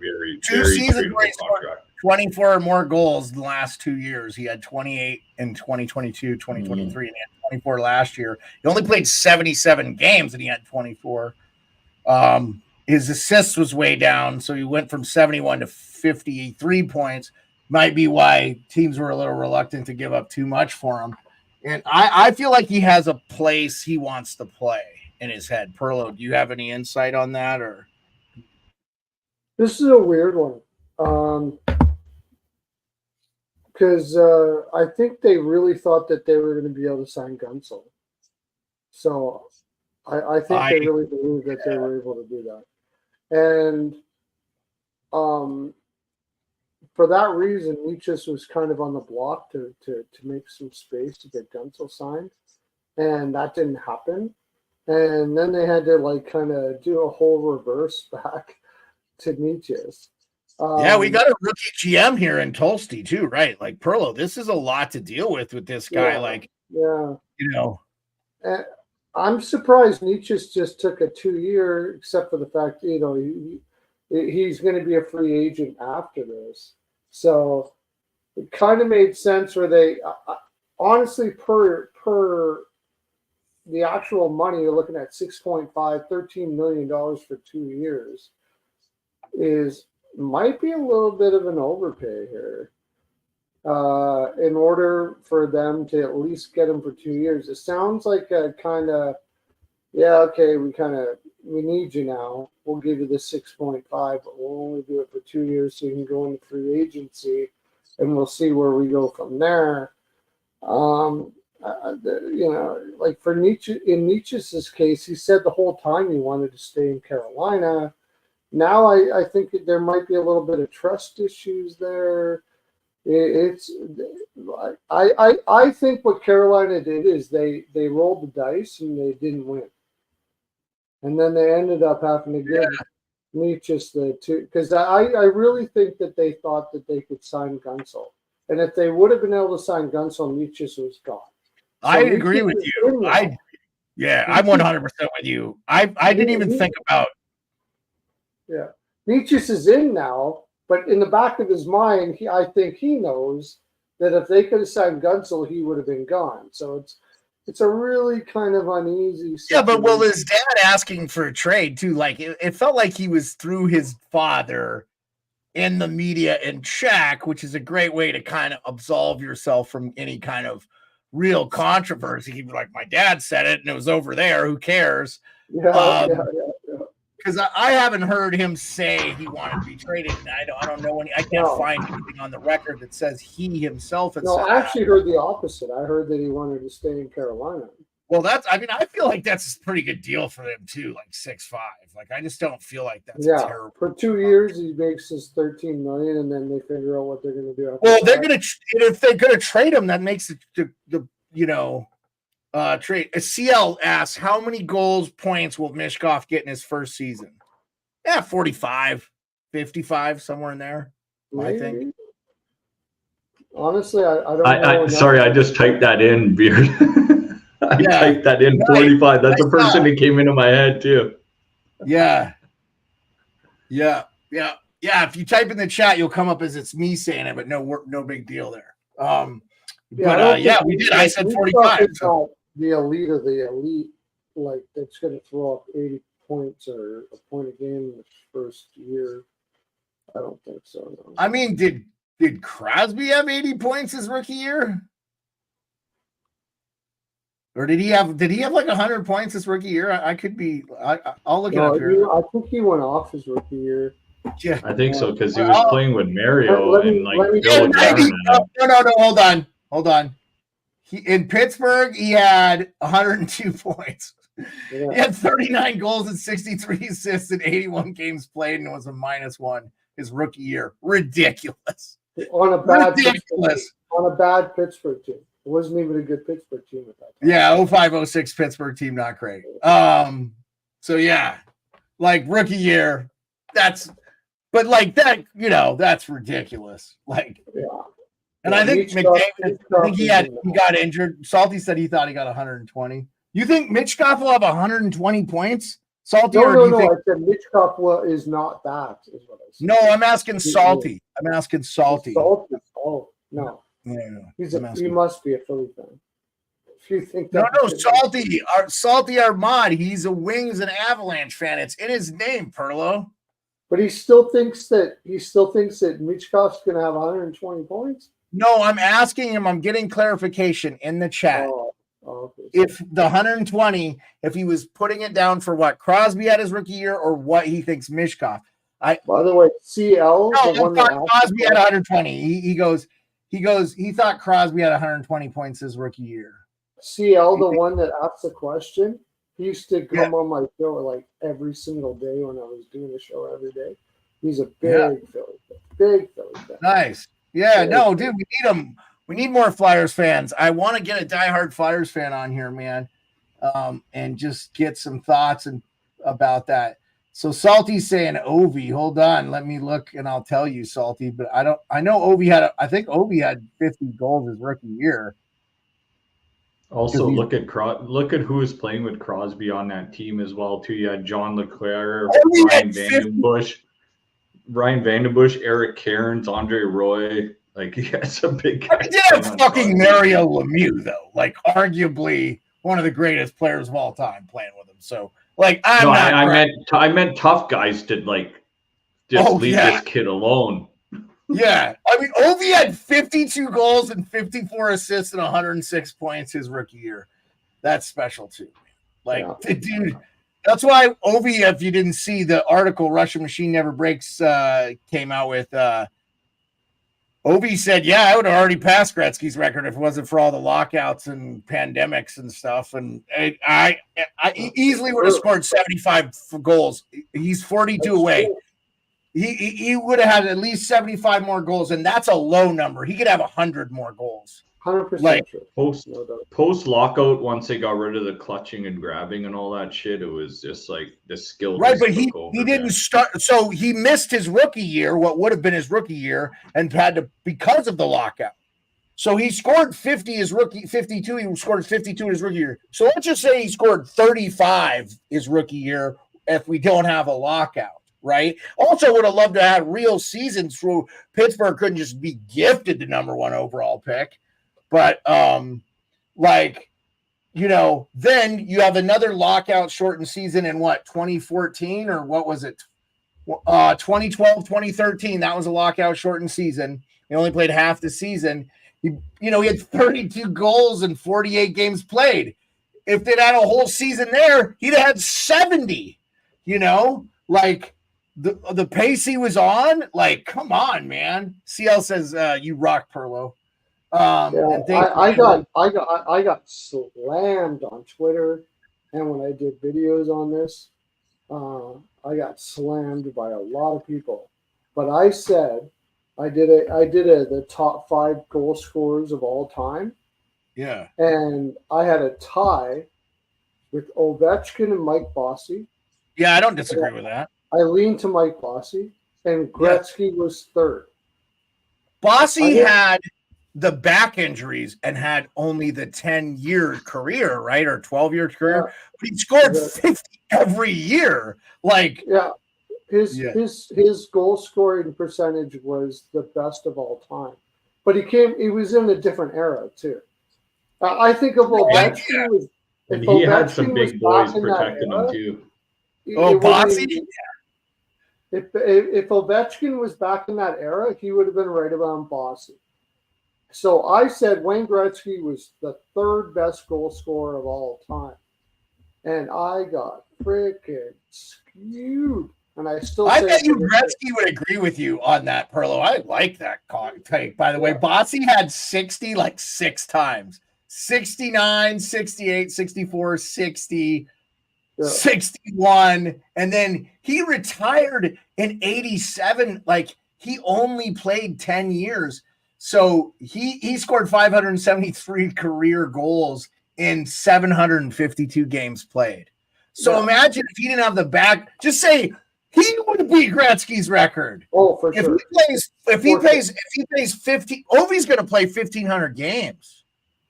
seasons where he scored 24 or more goals in the last 2 years. He had 28 in 2022, 2023, and he had 24 last year. He only played 77 games, and he had 24. His assists was way down, so he went from 71 to 53 points. Might be why teams were a little reluctant to give up too much for him. And I feel like he has a place he wants to play in his head. Pearlo, do you have any insight on that? Or this is a weird one. Because I think they really thought that they were going to be able to sign Gunsel. So I think they really believed that they were able to do that. And for that reason, Natchez was kind of on the block to make some space to get Gunsel signed. And that didn't happen. And then they had to like kind of do a whole reverse back to Natchez. Yeah, we got a rookie GM here in Tulsty too, right? Like Pearlo, this is a lot to deal with this guy. You know, I'm surprised Natchez just took a 2-year, except for the fact he's going to be a free agent after this. So it kind of made sense where they honestly per the actual money, you're looking at $13 million for 2 years might be a little bit of an overpay here. In order for them to at least get him for 2 years. It sounds like a kind of, we need you now. We'll give you the 6.5, but we'll only do it for 2 years so you can go into free agency, and we'll see where we go from there. Like for Natchez, in Natchez's case, he said the whole time he wanted to stay in Carolina. Now I think there might be a little bit of trust issues there. I think what Carolina did is they rolled the dice and they didn't win. And then they ended up having to give Nietzsche's the two, because I really think that they thought that they could sign Gunsel. And if they would have been able to sign Gunsel, Nietzsche's was gone. So I agree with you. I'm 100% with you. I didn't even think about. Yeah. Nietzsche's is in now, but in the back of his mind, I think he knows that if they could have signed Gunsel, he would have been gone. So it's a really kind of uneasy situation. Yeah, but well, his dad asking for a trade too, like it felt like he was through his father in the media in check, which is a great way to kind of absolve yourself from any kind of real controversy. He'd be like, my dad said it and it was over there. Who cares? Yeah. Because I haven't heard him say he wanted to be traded. And I don't know I can't find anything on the record that says he himself. No, I actually heard the opposite. I heard that he wanted to stay in Carolina. Well, I feel like that's a pretty good deal for them too, like 6'5". Like I just don't feel like that's terrible. For 2 years he makes his $13 million, and then they figure out what they're going to do. Well, if they're going to trade him, that makes it the trade. CL asks, how many points will Mishkov get in his first season? Yeah, 45, 55, somewhere in there. Maybe. I think. Honestly, I don't know. Sorry, I just typed that in, Beard. I typed that in, 45. That's the first thing that came into my head, too. Yeah. If you type in the chat, you'll come up as it's me saying it, but no big deal there. We did. I said 45. So. The elite of the elite, like that's going to throw up 80 points or a point a game in the first year. I don't think so. No. I mean, did Crosby have 80 points his rookie year? Or did he have like 100 points his rookie year? I could be. I'll look it up here. I think he went off his rookie year. Yeah, I think so because he was playing with Mario and Bill. No, hold on. In Pittsburgh, he had 102 points. Yeah. He had 39 goals and 63 assists in 81 games played, and was a -1 his rookie year. Ridiculous. On a bad Pittsburgh team. It wasn't even a good Pittsburgh team at that time. Yeah, 05-06 Pittsburgh team, not great. So yeah, like rookie year, that's ridiculous. Like, yeah. And I think McDavid, he got injured. Salty said he thought he got 120. You think Mitchkov will have 120 points? Salty, No. I said Mitchkov is not that. Is what I said. No, I'm asking Salty. Salty. Oh no. Yeah, he must be a Philly fan. If you think that Salty Armand. He's a Wings and Avalanche fan. It's in his name, Pearlo. But he still thinks that Mitchkov's going to have 120 points. No, I'm asking him. I'm getting clarification in the chat. Okay. If the 120, if he was putting it down for what Crosby had his rookie year, or what he thinks Mishkov. By the way, CL. Crosby had 120. He thought Crosby had 120 points his rookie year. CL, the one that asked the question, he used to come on my show like every single day when I was doing the show every day. He's a big Philly fan. Nice. Yeah, no, dude, we need him. We need more Flyers fans. I want to get a diehard Flyers fan on here, man, and just get some thoughts about that. So Salty's saying Ovi. Hold on, let me look, and I'll tell you, Salty. But I know Ovi had. I think Ovi had 50 goals his rookie year. Also, look at who was playing with Crosby on that team as well too. You had John LeClaire, Ryan Vandenbush, Eric Cairns, Andre Roy. Like, he had some big guys. He did have fucking Mario Lemieux, though. Like, arguably one of the greatest players of all time playing with him. So, like, I meant tough guys to, like, just leave this kid alone. Yeah. I mean, Ovi had 52 goals and 54 assists and 106 points his rookie year. That's special, too. Like, dude, that's why Ovi, if you didn't see the article, Russian Machine Never Breaks, came out with, Ovi said, I would have already passed Gretzky's record if it wasn't for all the lockouts and pandemics and stuff. And I easily would have scored 75 goals. He's 42 away. He would have had at least 75 more goals, and that's a low number. He could have 100 more goals. 100% Like, true. Post lockout, once they got rid of the clutching and grabbing and all that shit, it was just like the skill. Right, just but he took over, didn't man. start. So he missed his rookie year, what would have been his rookie year, and had to because of the lockout. So he scored 50 his rookie, 52. He scored 52 his rookie year. So let's just say he scored 35 his rookie year if we don't have a lockout, right? Also, would have loved to have real seasons through Pittsburgh couldn't just be gifted the number 1 overall pick. But like, you know, then you have another lockout shortened season in what, 2014 or what was it? 2012, 2013. That was a lockout shortened season. He only played half the season. He had 32 goals in 48 games played. If they'd had a whole season there, he'd have had 70. You know, like the pace he was on, like, come on, man. CL says you rock, Pearlo. I got slammed on Twitter, and when I did videos on this, I got slammed by a lot of people. But I said I did the top 5 goal scorers of all time. Yeah. And I had a tie with Ovechkin and Mike Bossy. Yeah, I don't disagree with that. I leaned to Mike Bossy, and Gretzky was third. Bossy had the back injuries and had only the 10-year career, right? Or 12-year career. Yeah. But he scored 50 every year. Like, his goal scoring percentage was the best of all time. But he was in a different era too. I think of Ovechkin he had some big boys protecting him too. Bossy? If Ovechkin was back in that era, he would have been right around Bossy. So I said Wayne Gretzky was the 3rd best goal scorer of all time. And I got freaking skewed. And I bet you Gretzky would agree with you on that, Pearlo. I like that take. By the way, Bossy had 60 like 6 times. 69, 68, 64, 60, 61. And then he retired in 87. Like, he only played 10 years. So he scored 573 career goals in 752 games played. So imagine if he didn't have the back, just say he would beat Gretzky's record. Oh, for sure. If he plays 50, Ovi's going to play 1,500 games.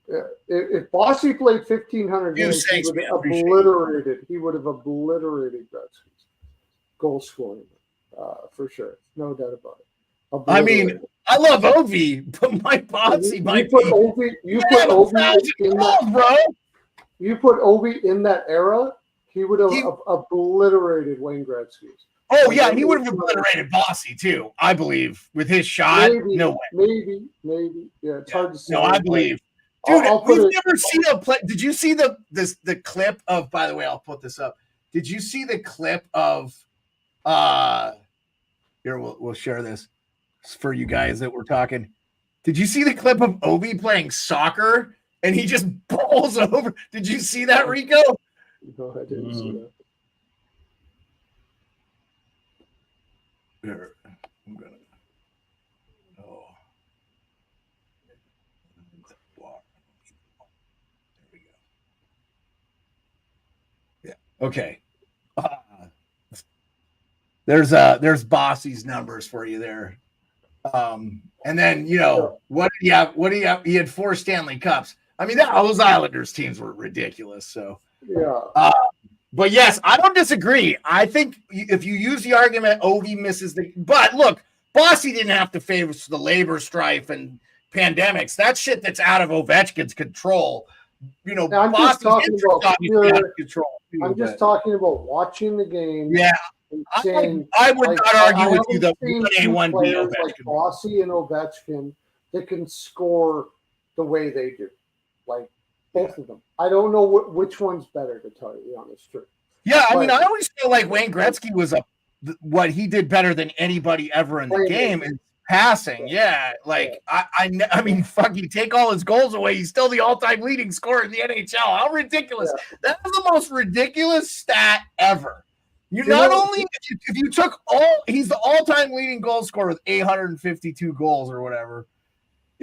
Yeah. If Bossy played 1,500 games, he would have obliterated Gretzky's goal scoring, for sure. No doubt about it. I mean, I love Ovi, but my Bossy might be. You put Ovi in that era, he would have obliterated Wayne Gretzky's. Oh, yeah, he would have obliterated Bossy, too, I believe, with his shot. Maybe, no way. Maybe. Yeah, it's hard to say. No, I believe. Dude, we've never seen a play. Did you see the clip of, by the way, I'll put this up. Did you see the clip of, here, we'll share this for you guys that we're talking. Did you see the clip of Ovi playing soccer and he just bowls over? Did you see that, Rico? No, I didn't see that. Here, I'm gonna. Oh. There we go. Yeah. Okay. There's Bossy's numbers for you there. And then, what do you have? He had 4 Stanley Cups. I mean, those Islanders teams were ridiculous. So, but yes, I don't disagree. I think if you use the argument, Ovi misses but look, Bossy didn't have to face the labor strife and pandemics. That's shit that's out of Ovechkin's control. I'm just talking about watching the game. Yeah. I would not argue with you that A1 players like Bossy and Ovechkin that can score the way they do, like both of them. I don't know which one's better, to tell you the honest truth. Yeah, I mean, I always feel like Wayne Gretzky was what he did better than anybody ever in the game is passing. Yeah, like I mean, fuck, you take all his goals away, he's still the all-time leading scorer in the NHL. How ridiculous! Yeah. That was the most ridiculous stat ever. If you took he's the all-time leading goal scorer with 852 goals or whatever.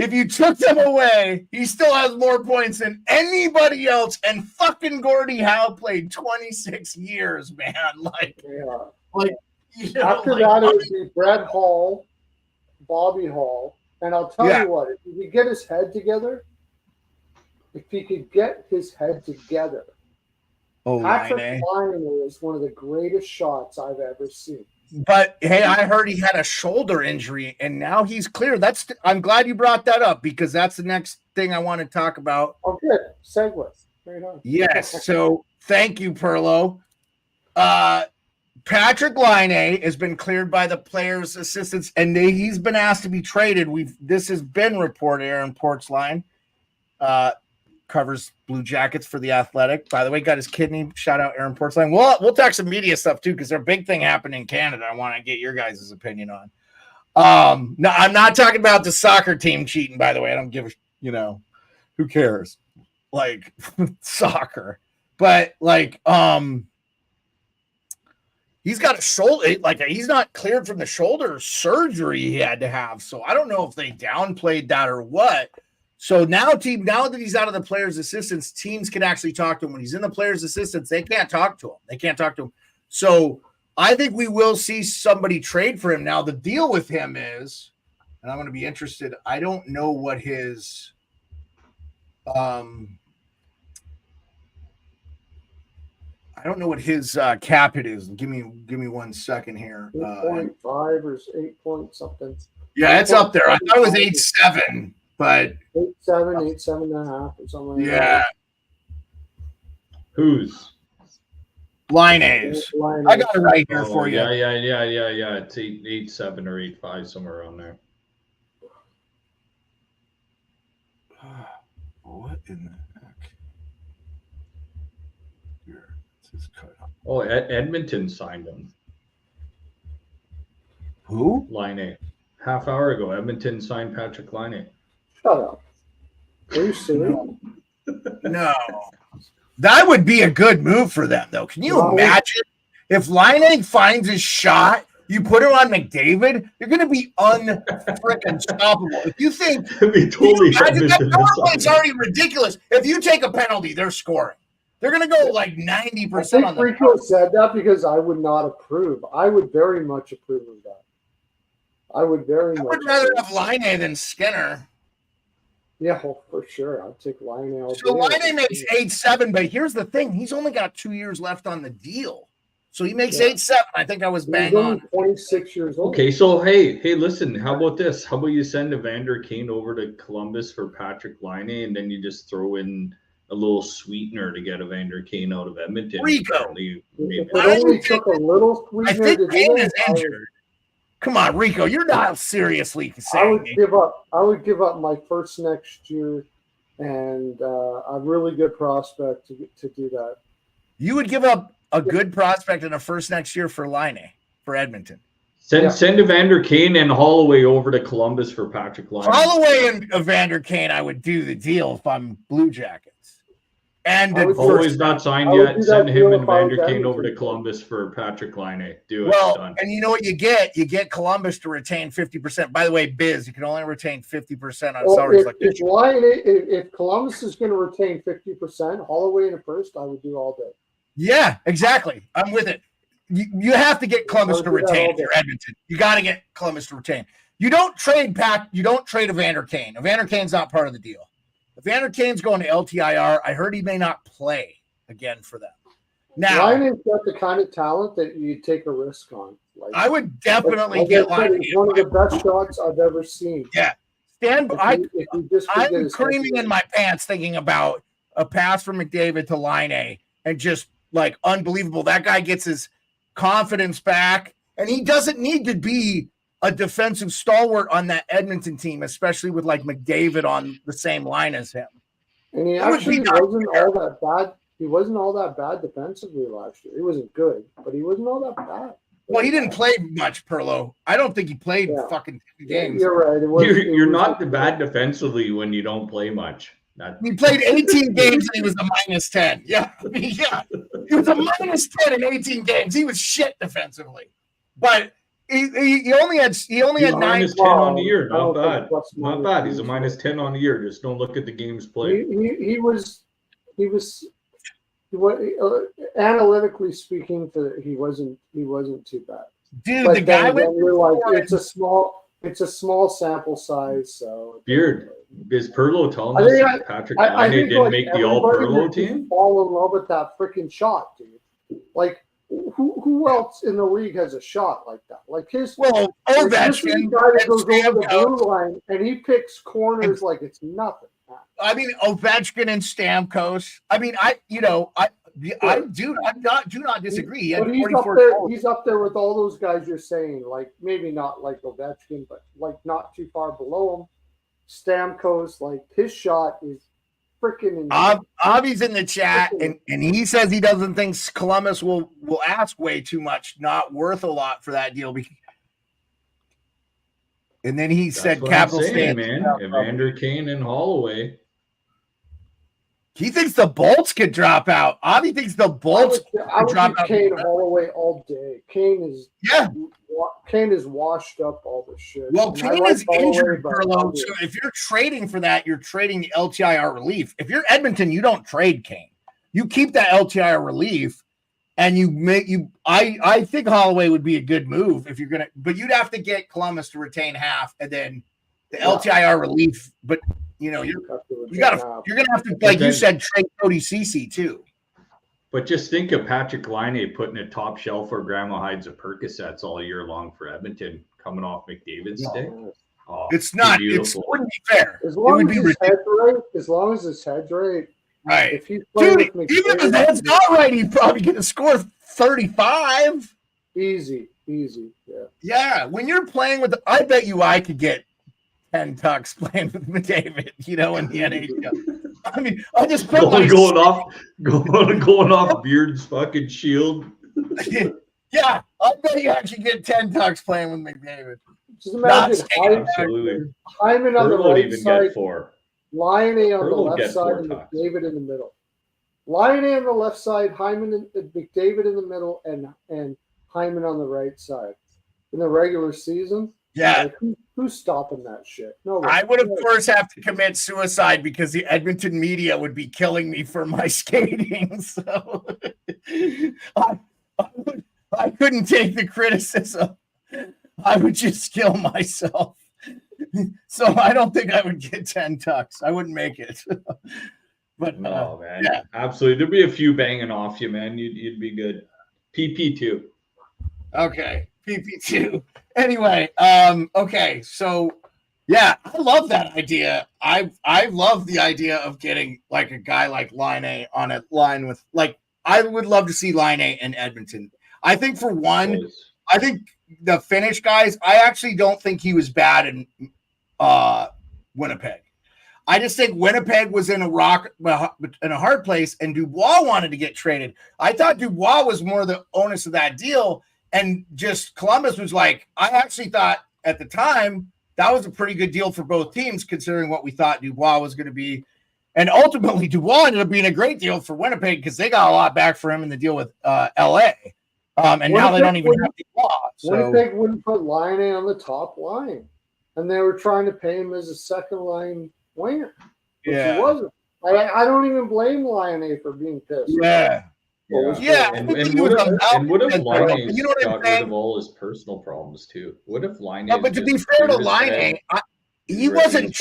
if you took them away, he still has more points than anybody else. And fucking Gordie Howe played 26 years, man. Like, you know, after that, it would be Brett Hall, Bobby Hall. And I'll tell you what, if he could get his head together, Patrick Laine is one of the greatest shots I've ever seen. But hey, I heard he had a shoulder injury and now he's clear. I'm glad you brought that up because that's the next thing I want to talk about. Oh, good. Segue. Right on. Yes. So thank you, Pearlo. Patrick Laine has been cleared by the players' assistants, and he's been asked to be traded. This has been reported. Aaron Portzline covers Blue Jackets for The Athletic. By the way, got his kidney. Shout out Aaron Portzline. We'll talk some media stuff too because there's a big thing happening in Canada. I want to get your guys' opinion on. No, I'm not talking about the soccer team cheating. By the way, I don't give who cares? Like soccer, but like he's got a shoulder, he's not cleared from the shoulder surgery he had to have. So I don't know if they downplayed that or what. So now that he's out of the players' assistants, teams can actually talk to him. When he's in the players' assistants, they can't talk to him. So I think we will see somebody trade for him. Now the deal with him is, and I'm going to be interested. I don't know what his cap hit is. Give me 1 second here. 8.5 or 8 point something. Yeah, it's up there. I thought it was 8.7, but 8.7, 8.5 or something like that. Yeah. Who's? Laine's. I got it right here for you. Yeah. It's 8.7 or 8.5, somewhere around there. What in the heck? Here, it's cut up. Oh, Edmonton signed him. Who? Laine. Half hour ago, Edmonton signed Patrick Laine. Shut up. Are you serious? No. That would be a good move for them, though. Can you imagine if Laine finds his shot, you put him on McDavid, you're going to be unfreaking stoppable. If you think it's already ridiculous. If you take a penalty, they're scoring. They're going to go like 90% on the Rico said that because I would not approve. I would very much approve of that. I would rather have Laine than Skinner. Yeah, for sure. I'd take Laine all day. So Laine makes 8.7, but here's the thing. He's only got 2 years left on the deal. So he makes 8.7. I think I was bang on. 26 years old. Okay, so hey, listen. How about this? How about you send Evander Kane over to Columbus for Patrick Laine, and then you just throw in a little sweetener to get Evander Kane out of Edmonton? Rico. It only took a little sweetener. I think Kane is injured. Come on, Rico. You're not seriously saying I would give up my first next year and a really good prospect to do that. You would give up a good prospect in a first next year for Laine, for Edmonton. Send Evander Kane and Holloway over to Columbus for Patrick Laine. Holloway and Evander Kane, I would do the deal if I'm Blue Jackets. And Holloway's not signed yet. Send him and Evander Kane over to Columbus for Patrick Laine. Do it. Well, done. And you know what you get? You get Columbus to retain 50%. By the way, Biz, you can only retain 50% on salaries like this. If Columbus is going to retain 50%, Holloway in a first, I would do all day. Yeah, exactly. I'm with it. You have to get Columbus to retain if you're Edmonton. You got to get Columbus to retain. You don't trade Evander Kane. Evander Kane's not part of the deal. Evander Kane's going to LTIR. I heard he may not play again for them. Now, Laine's got the kind of talent that you take a risk on. I would definitely get Laine. It's one of the best shots I've ever seen. Yeah. I'm creaming in my pants thinking about a pass from McDavid to Laine and just like unbelievable. That guy gets his confidence back, and he doesn't need to be a defensive stalwart on that Edmonton team, especially with like McDavid on the same line as him. And he actually wasn't all that bad. He wasn't all that bad defensively last year. He wasn't good, but he wasn't all that bad. Well, he didn't play much, Pearlo. I don't think he played fucking games. You're right. You're not bad defensively when you don't play much. He played 18 games and he was a -10. Yeah. He was a -10 in 18 games. He was shit defensively. But He only had nine. Minus 10 on the year. I Not don't think bad. plus Not minus bad. He's a is- minus 10 on the year. Just don't look at the games played. He was analytically speaking, he wasn't too bad. Dude, But the guy then went you're like, for it's a small sample size, so Beard, is Pearlo telling I us think that Patrick I Laine think didn't like make the All everybody Pearlo would just team? fall in love with that freaking shot, dude. Like who else in the league has a shot like that? Like this is the Ovechkin guy that goes over the Stamkos. blue line and he picks corners like it's nothing. I mean, Ovechkin and Stamkos. I mean, do not disagree. He had But he's 44 up there. goals. He's up there with all those guys you're saying. Like maybe not like Ovechkin, but like not too far below him. Stamkos, like his shot is freaking. Avi's in the chat, and he says he doesn't think Columbus will ask way too much, not worth a lot for that deal. And then he said capital saying, state, man. Evander Kane and Holloway. He thinks the Bolts could drop out. Avi thinks the Bolts I would drop be out. Kane Holloway all day. Kane is washed up all the shit. Well, And Kane I like is Holloway, injured, but Pearlo. So if you're trading for that, you're trading the LTIR relief. If you're Edmonton, you don't trade Kane. You keep that LTIR relief, and I think Holloway would be a good move if you're gonna. But you'd have to get Columbus to retain half, and then the LTIR relief. But you're gonna have to, like you said, trade Cody Ceci too. But just think of Patrick Laine putting a top shelf where Grandma hides a Percocets all year long for Edmonton, coming off McDavid's stick. Oh, it's not. It wouldn't be fair. As long as his head's right. As long as his head's right. Right. If he's playing with even if his head's not right, he's probably going to score 35. Easy. Yeah. Yeah. When you're playing with, I bet you I could get 10 tucks playing with McDavid, in the NHL. I mean, I just put going off Beard's fucking shield. Yeah, I bet you actually get 10 tucks playing with McDavid. Just imagine Hyman on the right side, Laine on the left side, and McDavid in the middle. Laine on the left side, Hyman and McDavid in the middle, and Hyman on the right side. In the regular season, yeah. Like, who's stopping that shit? No, I would, of course, have to commit suicide because the Edmonton media would be killing me for my skating. So I couldn't take the criticism. I would just kill myself. So I don't think I would get 10 tucks. I wouldn't make it. But no, man, yeah, absolutely. There'd be a few banging off you, man. You'd be good. PP2. Okay, PP2. Anyway, okay, so yeah, I love that idea. I love the idea of getting like a guy like Laine on a line with, like, I would love to see Laine in Edmonton. I think for one, I think the Finnish guys, I actually don't think he was bad in Winnipeg. I just think Winnipeg was in a hard place, and Dubois wanted to get traded. I thought Dubois was more the onus of that deal, and just Columbus was like, I actually thought at the time that was a pretty good deal for both teams, considering what we thought Dubois was going to be. And ultimately, Dubois ended up being a great deal for Winnipeg because they got a lot back for him in the deal with LA. And Winnipeg, now they don't even have Dubois. So. Winnipeg wouldn't put Laine on the top line, and they were trying to pay him as a second line winger. Which he wasn't. I don't even blame Laine for being pissed. Yeah. And what if Laine got rid of all his personal problems too? What if Laine? But to be fair to Laine, he wasn't.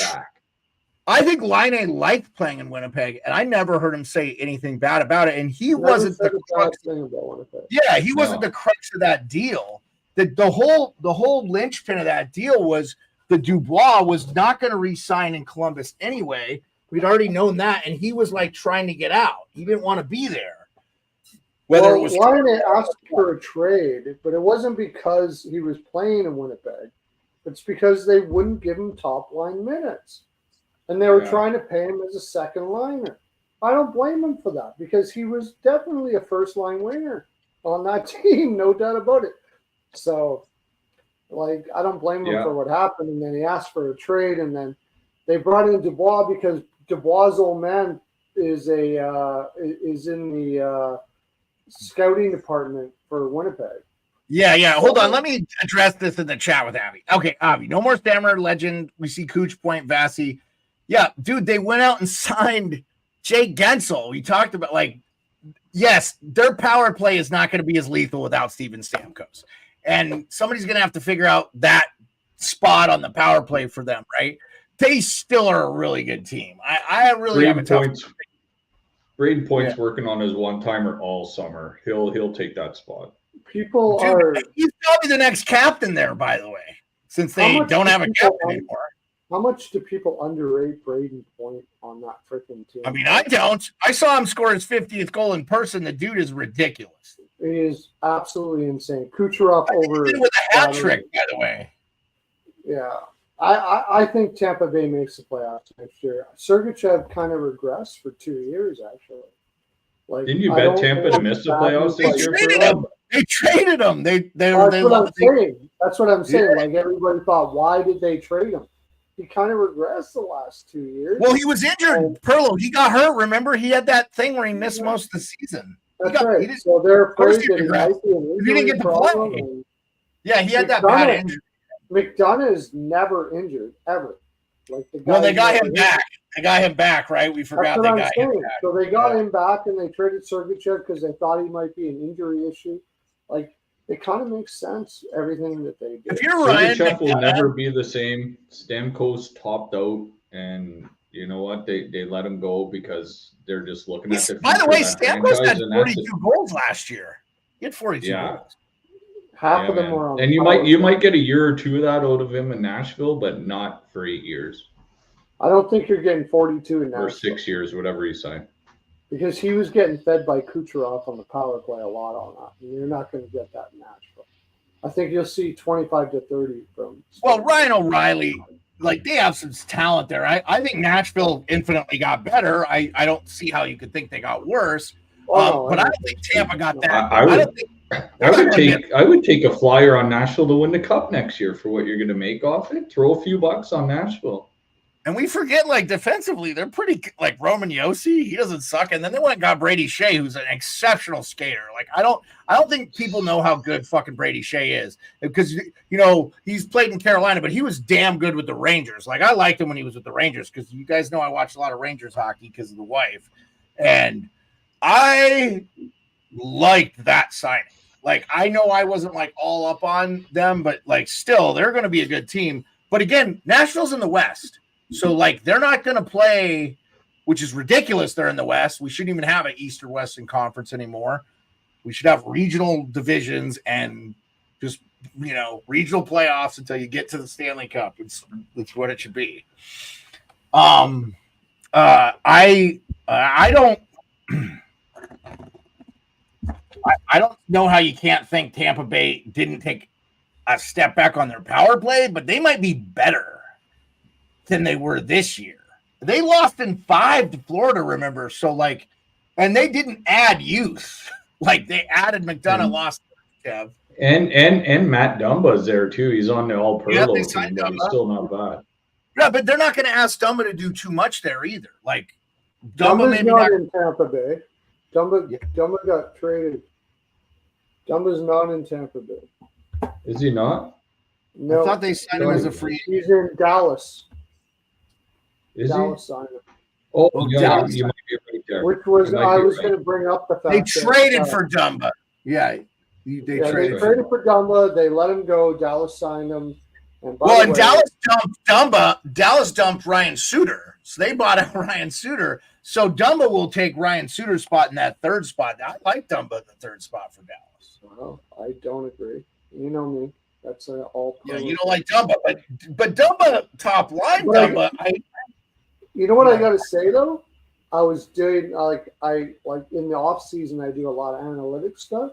I think Laine liked playing in Winnipeg, and I never heard him say anything bad about it. And he wasn't the crux. Yeah, he wasn't the crux of that deal. The whole linchpin of that deal was that Dubois was not going to re-sign in Columbus anyway. We'd already known that, and he was like trying to get out. He didn't want to be there. Laine asked for a trade, but it wasn't because he was playing in Winnipeg. It's because they wouldn't give him top line minutes. And they were trying to pay him as a second liner. I don't blame him for that because he was definitely a first line winger on that team, no doubt about it. So, like, I don't blame him for what happened. And then he asked for a trade, and then they brought in Dubois because Dubois' old man is in the scouting department for Winnipeg. Yeah. Hold on. Let me address this in the chat with Abby. Okay, Abby. No more Stammer, Legend. We see Cooch Point, Vassy. Yeah, dude, they went out and signed Jay Gensel. We talked about, like, yes, their power play is not going to be as lethal without Steven Stamkos. And somebody's going to have to figure out that spot on the power play for them, right? They still are a really good team. I really have a tough time. Braden Point's working on his one-timer all summer. He'll take that spot. He's probably the next captain there, by the way, since they don't have a captain anymore. How much do people underrate Braden Point on that freaking team? I mean, I don't. I saw him score his 50th goal in person. The dude is ridiculous. He is absolutely insane. Kucherov over with a hat trick, by the way. Yeah. I think Tampa Bay makes the playoffs next year. Sergachev kind of regressed for 2 years, actually. Like, didn't you bet Tampa to miss the playoffs this year? They traded him. That's what I'm saying. Like, everybody thought, why did they trade him? He kind of regressed the last 2 years. Well, he was injured. Perlo, he got hurt. Remember, he had that thing where he missed most of the season. That's right. So they're afraid that he might be an injury. He didn't get to play. Yeah, he had that bad injury. McDonough is never injured, ever. Like, they got him back. They got him back, right? We forgot they got him back. So they got him back, and they traded Sergachev because they thought he might be an injury issue. Like, it kind of makes sense, everything that they do. If you're Ryan, Sergachev will never be the same. Stamkos topped out, and you know what? They let him go because they're just looking at the. By the way, Stamkos had 42 goals last year. He had 42 goals. Half of them were on. And you might get a year or two of that out of him in Nashville, but not for 8 years. I don't think you're getting 42 in Nashville. Or 6 years, whatever you say. Because he was getting fed by Kucherov on the power play a lot on that. And you're not going to get that in Nashville. I think you'll see 25 to 30 from. Well, Ryan O'Reilly, like, they have some talent there. I think Nashville infinitely got better. I don't see how you could think they got worse. But I don't think Tampa got that. I would take a flyer on Nashville to win the cup next year for what you're going to make off it. Throw a few bucks on Nashville. And we forget, like, defensively, they're pretty, like, Roman Yossi, he doesn't suck. And then they went and got Brady Shea, who's an exceptional skater. Like, I don't think people know how good fucking Brady Shea is, because, you know, he's played in Carolina, but he was damn good with the Rangers. Like, I liked him when he was with the Rangers, because you guys know I watch a lot of Rangers hockey because of the wife. And I liked that signing. Like, I know I wasn't, like, all up on them, but, like, still, they're going to be a good team. But again, Nashville's in the West. So, like, they're not going to play, which is ridiculous. They're in the West. We shouldn't even have an East or Western Conference anymore. We should have regional divisions and just, you know, regional playoffs until you get to the Stanley Cup. It's what it should be. I don't know how you can't think Tampa Bay didn't take a step back on their power play, but they might be better than they were this year. They lost in 5 to Florida, remember? So, like, and they didn't add youth. Like, they added McDonough, lost Kev. And Matt Dumba's there too. He's on the all Pearlo team, but he's still not bad. Yeah, but they're not going to ask Dumba to do too much there either. Like, Dumba's not in Tampa Bay. Dumba got traded. Dumba's not in Tampa Bay. Is he not? No. I thought they signed him as a free agent. He's in Dallas. Dallas signed him. Oh, yeah, you might be right there. Which was I was going to bring up the fact they traded for Dumba. Yeah, they traded for Dumba. They let him go. Dallas signed him. And Dallas dumped Dumba. Dallas dumped Ryan Suter, so they bought out Ryan Suter. So Dumba will take Ryan Suter's spot in that third spot. I like Dumba in the third spot for Dallas. Well, I don't agree. You know me. That's all. Yeah, you don't like Dumba, but Dumba top line Dumba. You know what I got to say though? I was doing like in the off season I do a lot of analytics stuff.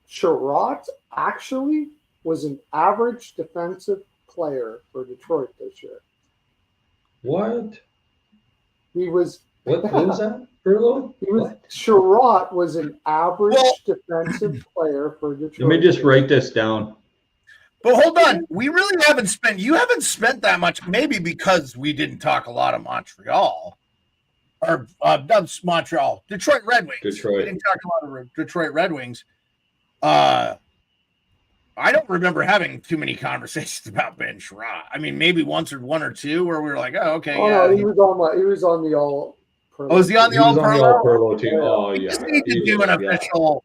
Sherratt actually was an average defensive player for Detroit this year. What? He was. What is that? Pearlo? Sherratt was an average defensive player for Detroit. Let me just write this down. But hold on, you haven't spent that much, maybe because we didn't talk a lot of Montreal. Or not Montreal, Detroit Red Wings. We didn't talk a lot of Detroit Red Wings. I don't remember having too many conversations about Ben Sherrod. I mean, maybe one or two where we were like, "Oh, okay, yeah." No, he was on the all. Oh, was he on the He was on the All-Pro? All-Pro team. Oh, We yeah. just need to do an official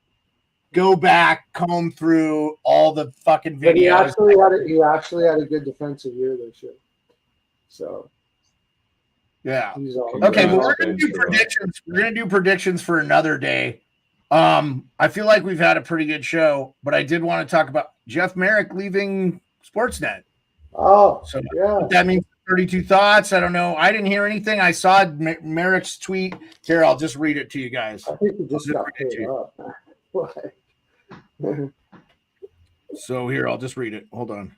go back, comb through all the fucking But videos. he actually had a good defensive year this year. So yeah. he's all Okay, well, we're Ben gonna do Sherrod. predictions. We're gonna do predictions for another day. I feel like we've had a pretty good show, but I did want to talk about Jeff Merrick leaving Sportsnet. Oh, So yeah. that means 32 thoughts. I don't know. I didn't hear anything. I saw Merrick's tweet. Here, I'll just read it to you guys. I think he just got paid up. So here, I'll just read it. Hold on.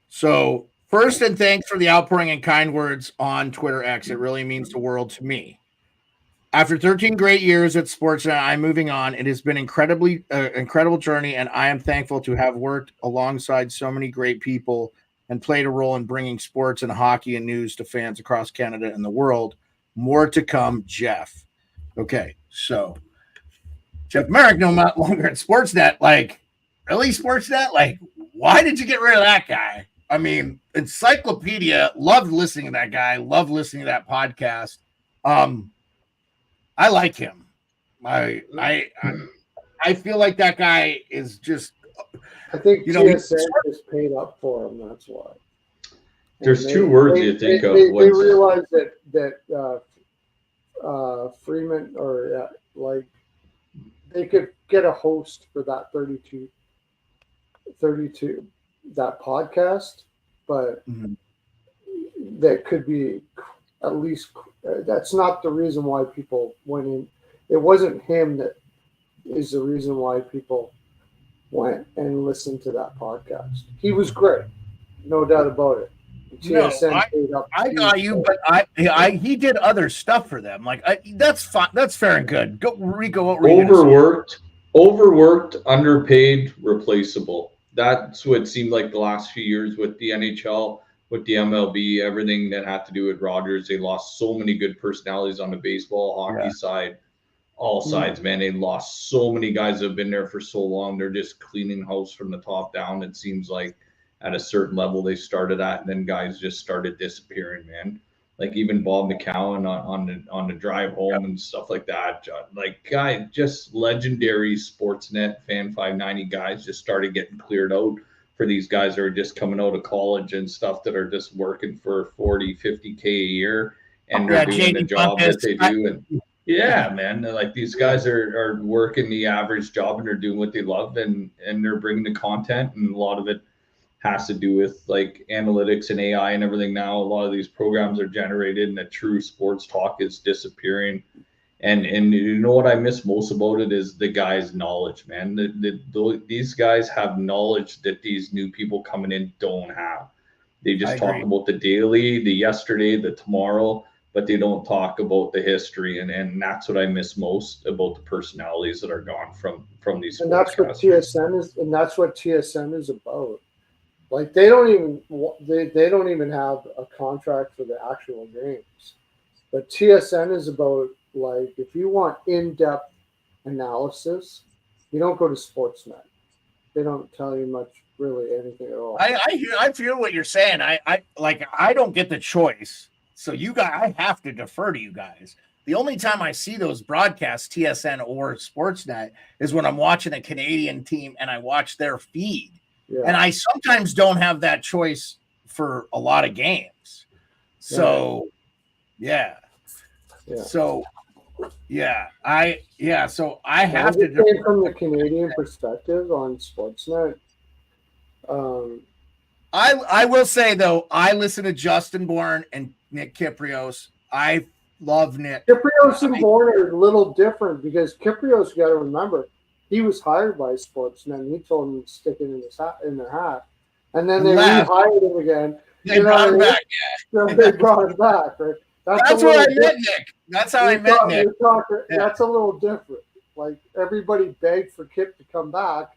So first, and thanks for the outpouring and kind words on Twitter X. It really means the world to me. After 13 great years at Sportsnet, I'm moving on. It has been incredible journey, and I am thankful to have worked alongside so many great people and played a role in bringing sports and hockey and news to fans across Canada and the world. More to come, Jeff. Okay, so Jeff Merrick no longer at Sportsnet. Like, really, Sportsnet? Like, why did you get rid of that guy? I mean, Encyclopedia, loved listening to that guy, loved listening to that podcast. I like him. I feel like that guy is just. I think TSN just paid up for him. That's why. There's two words you think of. They realized that Freeman or like they could get a host for that 32 that podcast, but that could be at least. That's not the reason why people went in. It wasn't him that is the reason why people went and listened to that podcast. He was great, no doubt about it. I got you, but he did other stuff for them. Like that's fine. That's fair and good. Go, Rico. What were you overworked, underpaid, replaceable. That's what it seemed like the last few years with the NHL. With the MLB, everything that had to do with Rogers, they lost so many good personalities on the baseball, hockey side, all sides, man. They lost so many guys that have been there for so long. They're just cleaning house from the top down. It seems like at a certain level they started at, and then guys just started disappearing, man. Like even Bob McCowan on the drive home and stuff like that. Like just legendary Sportsnet Fan 590 guys just started getting cleared out. For these guys that are just coming out of college and stuff that are just working for 40, 50K a year and they're doing the job that they do. And man, like these guys are working the average job and they're doing what they love and they're bringing the content. And a lot of it has to do with like analytics and AI and everything now. A lot of these programs are generated and the true sports talk is disappearing. And you know what I miss most about it is the guys' knowledge, man. These guys have knowledge that these new people coming in don't have. They just talk about the daily, the yesterday, the tomorrow, but they don't talk about the history. And that's what I miss most about the personalities that are gone from these. And that's what TSN is. And that's what TSN is about. Like they don't even have a contract for the actual games, but TSN is about. Like, if you want in-depth analysis, you don't go to Sportsnet. They don't tell you much, really, anything at all. I feel what you're saying. I don't get the choice. So I have to defer to you guys. The only time I see those broadcasts, TSN or Sportsnet, is when I'm watching a Canadian team and I watch their feed. Yeah. And I sometimes don't have that choice for a lot of games. So, yeah. So, so I have to. From the Canadian perspective on Sportsnet, I will say though, I listen to Justin Bourne and Nick Kyprios. I love Nick. Kyprios and Bourne are a little different because Kyprios, you got to remember, he was hired by Sportsnet and he told them to stick it in their hat, and then they rehired him again. They brought him back. Yeah. They brought him back, right? That's where I met Nick. That's how I met Nick. That's a little different. Like everybody begged for Kip to come back.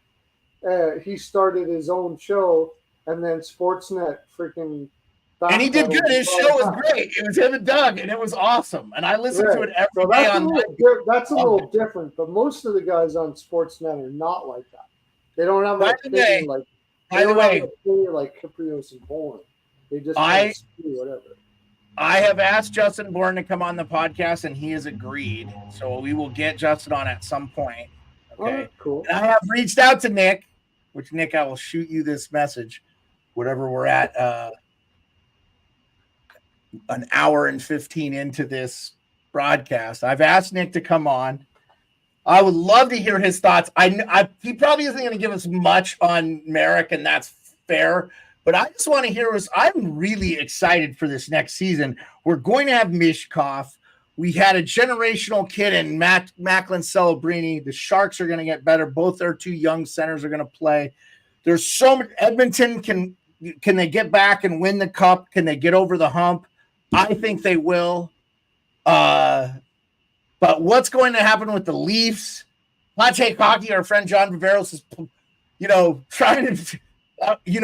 He started his own show, and then Sportsnet freaking And he did good. His show was great. It was him and Doug, and it was awesome. And I listened to it every day on that's a little different, but most of the guys on Sportsnet are not like that. They don't have an opinion like Caprios and Bourne. They just whatever. I have asked Justin Bourne to come on the podcast, and he has agreed. So we will get Justin on at some point. Okay, cool. And I have reached out to Nick, which Nick, I will shoot you this message, whatever we're at. An hour and 15 into this broadcast. I've asked Nick to come on. I would love to hear his thoughts. He probably isn't going to give us much on Merrick, and that's fair. But I just want to hear I'm really excited for this next season. We're going to have Mishkov. We had a generational kid in Macklin Celebrini. The Sharks are going to get better. Both their two young centers are going to play. There's so much. Edmonton, can they get back and win the cup? Can they get over the hump? I think they will. But what's going to happen with the Leafs? Hot Take Hockey, our friend John Viveros is, trying to,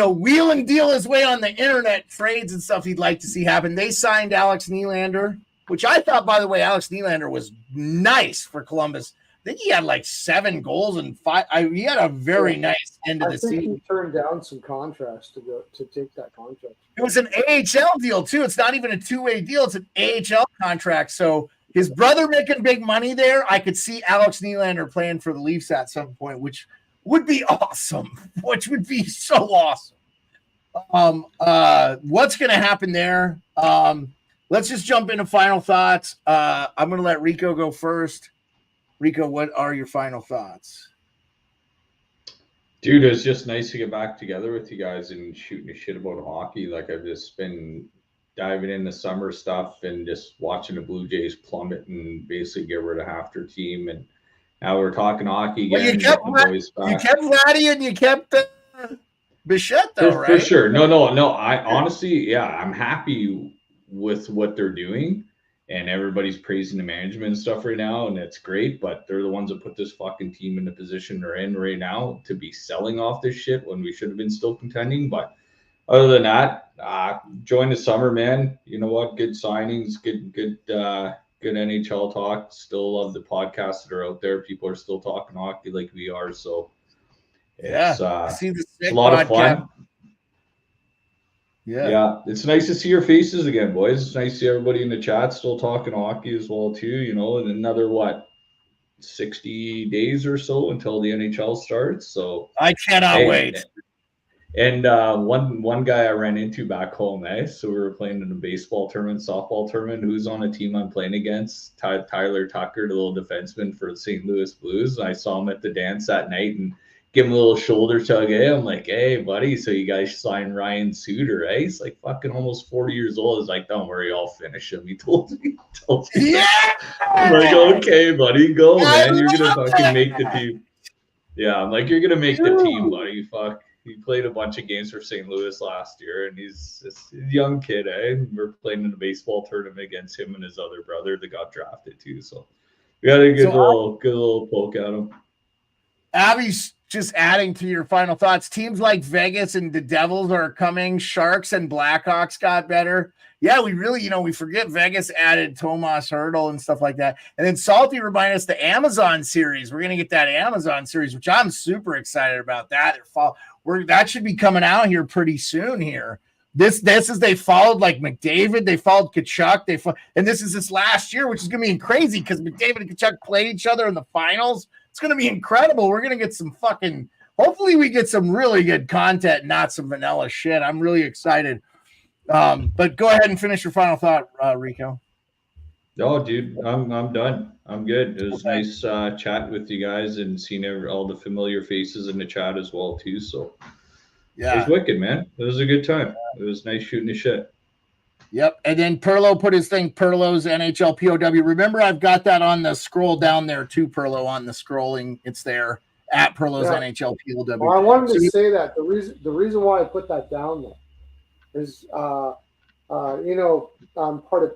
wheel and deal his way on the internet, trades and stuff he'd like to see happen. They signed Alex Nylander, which I thought, by the way, Alex Nylander was nice for Columbus. I think he had like 7 goals and 5. He had a very nice end of the season. I think he turned down some contracts to take that contract. It was an AHL deal too. It's not even a 2-way deal. It's an AHL contract. So his brother making big money there. I could see Alex Nylander playing for the Leafs at some point, which would be awesome. Which would be so awesome. What's going to happen there? Let's just jump into final thoughts. I'm going to let Rico go first. Rico, what are your final thoughts? Dude, it was just nice to get back together with you guys and shooting the shit about hockey. Like, I've just been diving into summer stuff and just watching the Blue Jays plummet and basically get rid of half their team. And now we're talking hockey again. Well, you kept Vladdy and you kept Bichette, though, right? For sure. No. I honestly, I'm happy with what they're doing. And everybody's praising the management and stuff right now, and it's great, but they're the ones that put this fucking team in the position they're in right now to be selling off this shit when we should have been still contending. But other than that, join the summer, man. You know what? Good signings, good NHL talk. Still love the podcasts that are out there. People are still talking hockey like we are, so it's, it's a lot of fun. Yeah, it's nice to see your faces again, boys. It's nice to see everybody in the chat still talking hockey as well, too. In another 60 days or so until the NHL starts. So I cannot wait. And one guy I ran into back home, so we were playing in a baseball tournament, softball tournament. Who's on a team I'm playing against? Tyler Tucker, the little defenseman for the St. Louis Blues. I saw him at the dance that night and give him a little shoulder tug. I'm like, hey, buddy, so you guys signed Ryan Suter, eh? He's like fucking almost 40 years old. He's like, don't worry, I'll finish him. He told me. Yeah! I'm like, okay, buddy, go, man. You're going to fucking make the team. Yeah, I'm like, you're going to make the team, buddy. Fuck. He played a bunch of games for St. Louis last year, and he's a young kid, eh? We're playing in a baseball tournament against him and his other brother that got drafted, too. So we got a good little poke at him. Abby's just adding to your final thoughts. Teams like Vegas and the Devils are coming. Sharks and Blackhawks got better. Yeah, we really, we forget Vegas added Tomas Hertl and stuff like that. And then Salty reminded us the Amazon series. We're going to get that Amazon series, which I'm super excited about that. That should be coming out here pretty soon here. This is they followed like McDavid, they followed Tkachuk, and this is this last year, which is going to be crazy because McDavid and Tkachuk played each other in the finals. It's going to be incredible. We're going to get some hopefully we get some really good content, not some vanilla shit. I'm really excited. But go ahead and finish your final thought, Rico. Oh, dude, I'm done. I'm good. It was nice chatting with you guys and seeing all the familiar faces in the chat as well, too. So yeah, it was wicked, man. It was a good time. It was nice shooting the shit. Yep. And then Pearlo put his thing, Pearlo's NHL POW. Remember, I've got that on the scroll down there too, Pearlo, on the scrolling. It's there at Pearlo's NHL POW. Well, I wanted to say that the reason why I put that down there is, I'm part of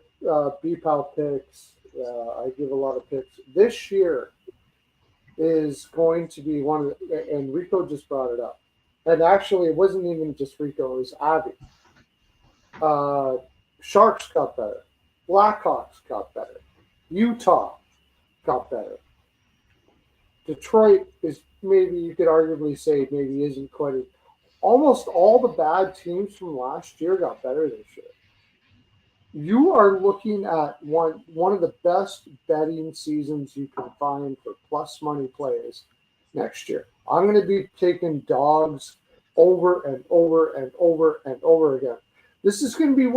BPAL picks. I give a lot of picks. This year is going to be and Rico just brought it up. And actually, it wasn't even just Rico, it was Abby. Sharks got better. Blackhawks got better. Utah got better. Detroit is maybe you could arguably say maybe isn't quite as. Almost all the bad teams from last year got better this year. You are looking at one of the best betting seasons you can find for plus money plays next year. I'm going to be taking dogs over and over and over and over again. This is going to be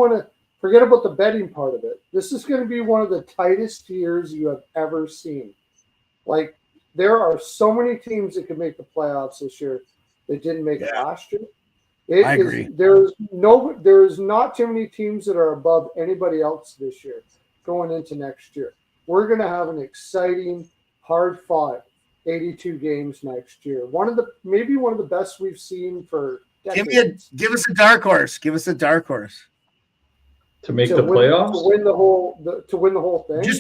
forget about the betting part of it. This is going to be one of the tightest years you have ever seen. Like, there are so many teams that could make the playoffs this year that didn't make it last year. I agree. There's not too many teams that are above anybody else this year going into next year. We're going to have an exciting, hard-fought 82 games next year. Maybe one of the best we've seen for decades. Give us a dark horse. Give us a dark horse. To make the playoffs? To win the whole thing? Give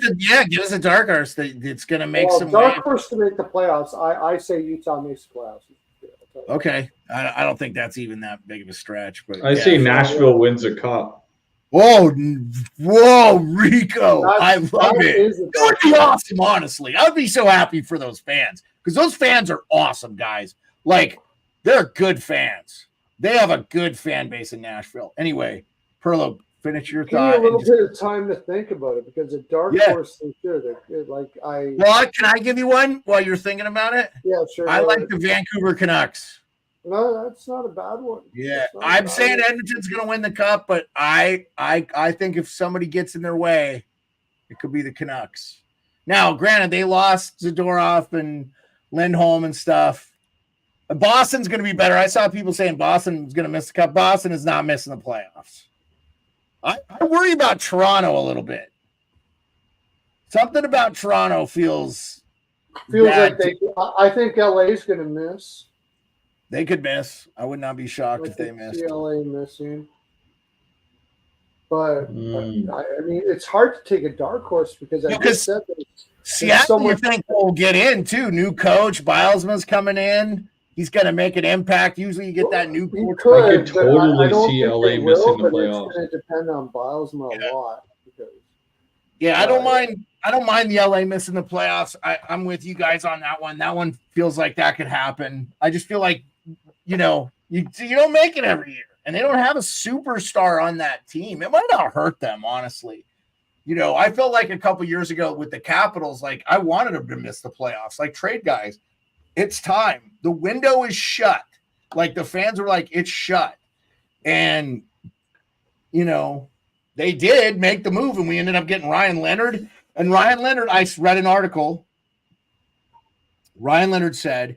us a dark horse that's going to make some dark horse to make the playoffs. I say Utah makes the playoffs. Okay. I don't think that's even that big of a stretch. But I say Nashville wins a cup. Whoa, Rico. I love it. It would be awesome, honestly. I would be so happy for those fans because those fans are awesome, guys. Like, they're good fans. They have a good fan base in Nashville. Anyway, Pearlo, finish your thought. Give me a little bit of time to think about it because a dark horse is good. Well, can I give you one while you're thinking about it? Yeah, sure. I like the Vancouver Canucks. No, that's not a bad one. Yeah, I'm saying Edmonton's going to win the cup, but I think if somebody gets in their way, it could be the Canucks. Now, granted, they lost Zadorov and Lindholm and stuff. Boston's going to be better. I saw people saying Boston's going to miss the cup. Boston is not missing the playoffs. I worry about Toronto a little bit. Something about Toronto feels like I think LA is going to miss. They could miss. I would not be shocked if they missed. LA missing. But I mean, it's hard to take a dark horse because I just said that Seattle, you think will get in too. New coach, Bilesma's coming in. He's going to make an impact. Usually, you get that new coach. I could totally see LA missing the playoffs. It's going to depend on Bilesma a lot. I don't mind. I don't mind the LA missing the playoffs. I'm with you guys on that one. That one feels like that could happen. I just feel like, you don't make it every year, and they don't have a superstar on that team. It might not hurt them, honestly. I felt like a couple years ago with the Capitals, like I wanted them to miss the playoffs, like trade guys. It's time. The window is shut. Like the fans were like, it's shut. And, they did make the move, and we ended up getting Ryan Leonard. And Ryan Leonard, I read an article. Ryan Leonard said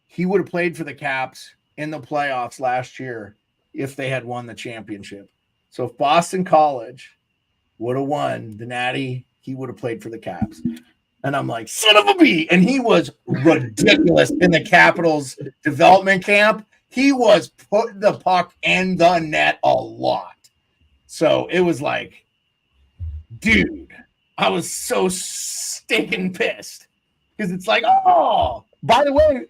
he would have played for the Caps in the playoffs last year if they had won the championship. So if Boston College would have won the Natty, he would have played for the Caps. And I'm like, son of a bee. And he was ridiculous in the Capitals development camp. He was putting the puck in the net a lot. So it was like, dude, I was so stinking pissed. Because it's like, oh, by the way,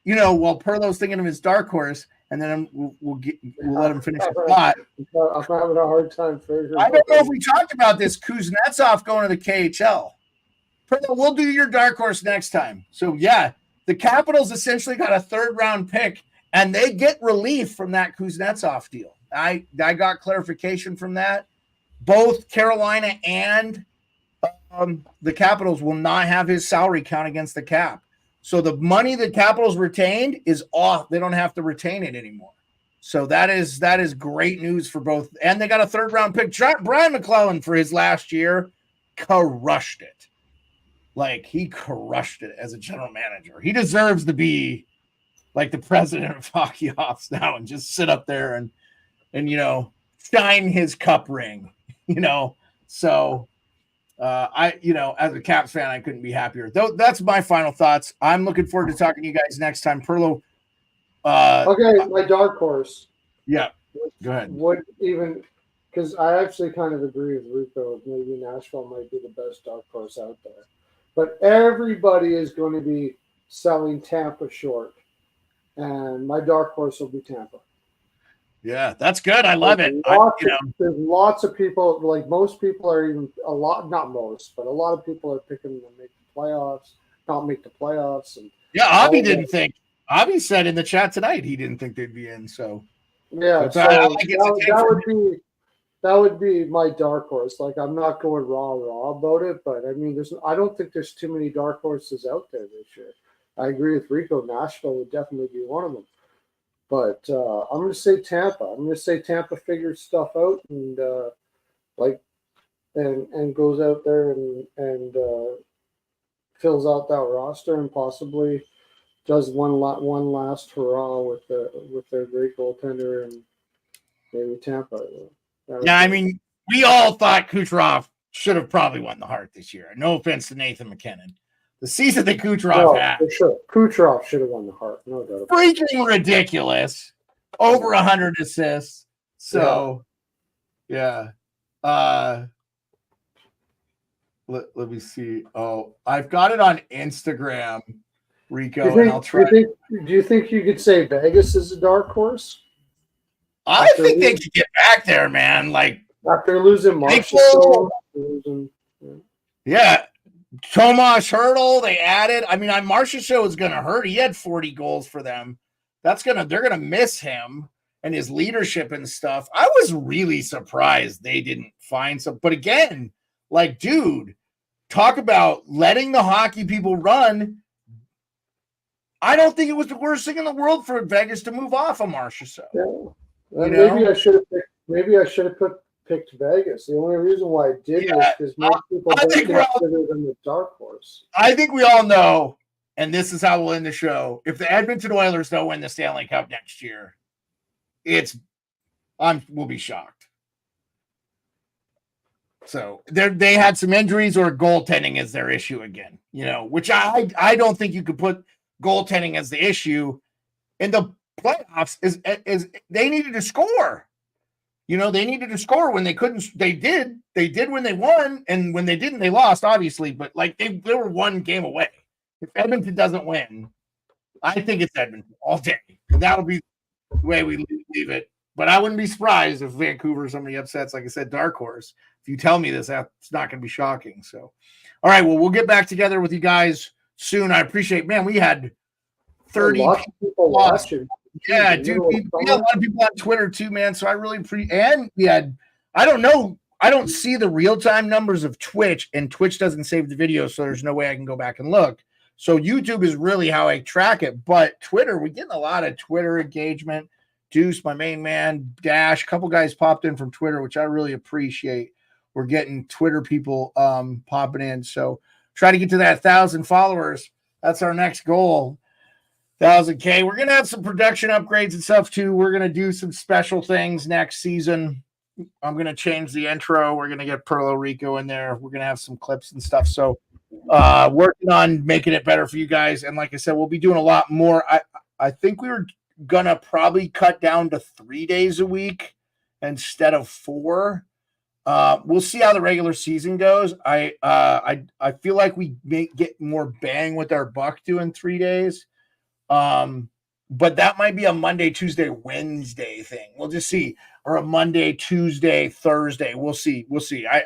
while Pearlo's thinking of his dark horse, and then we'll let him finish the thought. I'm having a hard time figuring. I don't know if we talked about this. Kuznetsov going to the KHL. Pearlo, we'll do your dark horse next time. So, the Capitals essentially got a third-round pick, and they get relief from that Kuznetsov deal. I got clarification from that. Both Carolina and the Capitals will not have his salary count against the cap. So the money the Capitals retained is off. They don't have to retain it anymore. So that is great news for both. And they got a third-round pick. Brian McClellan, for his last year, crushed it. Like, he crushed it as a general manager. He deserves to be like the president of hockey ops now and just sit up there and shine his cup ring, So as a Caps fan, I couldn't be happier. That's my final thoughts. I'm looking forward to talking to you guys next time. Pearlo. Okay, my dark horse. Yeah, go ahead. Because I actually kind of agree with Rico. Maybe Nashville might be the best dark horse out there. But everybody is going to be selling Tampa short. And my dark horse will be Tampa. Yeah, that's good. I love it. There's lots of people, like most people are even not most, but a lot of people are picking to make the playoffs, not make the playoffs. And yeah, Avi didn't think. Avi said in the chat tonight he didn't think they'd be in. So yeah, so that would be my dark horse. Like I'm not going raw about it, but I mean, I don't think there's too many dark horses out there this year. I agree with Rico. Nashville would definitely be one of them. But I'm going to say Tampa. I'm going to say Tampa figures stuff out and and goes out there and fills out that roster and possibly does one last hurrah with their great goaltender and maybe Tampa. Yeah, I mean, we all thought Kucherov should have probably won the Hart this year. No offense to Nathan McKinnon. The season that Kucherov had. For sure. Kucherov should have won the Hart. No doubt. Freaking ridiculous. Over 100 assists. So, yeah. Let me see. Oh, I've got it on Instagram, Rico, and I'll try. Do you think you could say Vegas is a dark horse? I think they could get back there, man. Like after losing Marshall. Yeah. Tomas Hertl, they added. I mean, Marcia Show is gonna hurt. He had 40 goals for them. They're gonna miss him and his leadership and stuff. I was really surprised they didn't find some. But again, like, dude, talk about letting the hockey people run. I don't think it was the worst thing in the world for Vegas to move off of Marcia Show. Yeah. Maybe I should have picked Vegas. The only reason why I didn't is because most people don't consider them the dark horse. I think we all know, and this is how we'll end the show. If the Edmonton Oilers don't win the Stanley Cup next year, we'll be shocked. So they had some injuries or goaltending is their issue again, which I don't think you could put goaltending as the issue in the playoffs is they needed to score. They needed to score when they couldn't. They did when they won, and when they didn't, they lost, obviously. But like they were one game away. If Edmonton doesn't win, I think it's Edmonton all day. And that'll be the way we leave it. But I wouldn't be surprised if Vancouver somebody upsets. Like I said, dark horse. If you tell me this, it's not going to be shocking. So, all right. Well, we'll get back together with you guys soon. I appreciate. Man, we had 30 people watching. Yeah, dude, we had a lot of people on Twitter too, man. So I really and we had, I don't know, I don't see the real-time numbers of Twitch, and Twitch doesn't save the video, so there's no way I can go back and look. So YouTube is really how I track it. But Twitter, we're getting a lot of Twitter engagement. Deuce, my main man, Dash, a couple guys popped in from Twitter, which I really appreciate. We're getting Twitter people popping in. So try to get to that 1,000 followers. That's our next goal. 1,000K. We're going to have some production upgrades and stuff too. We're going to do some special things next season. I'm going to change the intro. We're going to get Pearlo Rico in there. We're going to have some clips and stuff. So working on making it better for you guys. And like I said, we'll be doing a lot more. I think we were going to probably cut down to 3 days a week instead of 4. We'll see how the regular season goes. I feel like we may get more bang with our buck doing 3 days. But that might be a Monday, Tuesday, Wednesday thing. We'll just see. Or a Monday, Tuesday, Thursday. We'll see. I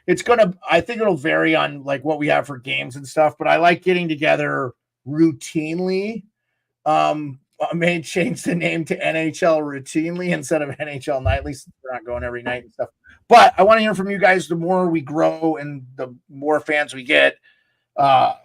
think it'll vary on like what we have for games and stuff, but I like getting together routinely. I may change the name to NHL routinely instead of NHL nightly, since we're not going every night and stuff. But I want to hear from you guys. The more we grow and the more fans we get, I'll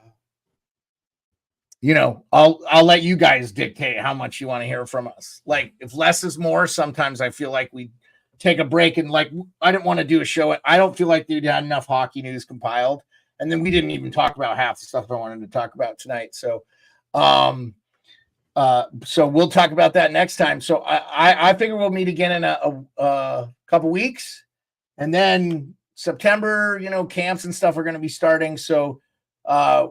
let you guys dictate how much you want to hear from us. Like if less is more, sometimes I feel like we take a break and like, I didn't want to do a show. I don't feel like they had enough hockey news compiled. And then we didn't even talk about half the stuff I wanted to talk about tonight. So, so we'll talk about that next time. So I figure we'll meet again in a couple weeks, and then September, camps and stuff are going to be starting. So,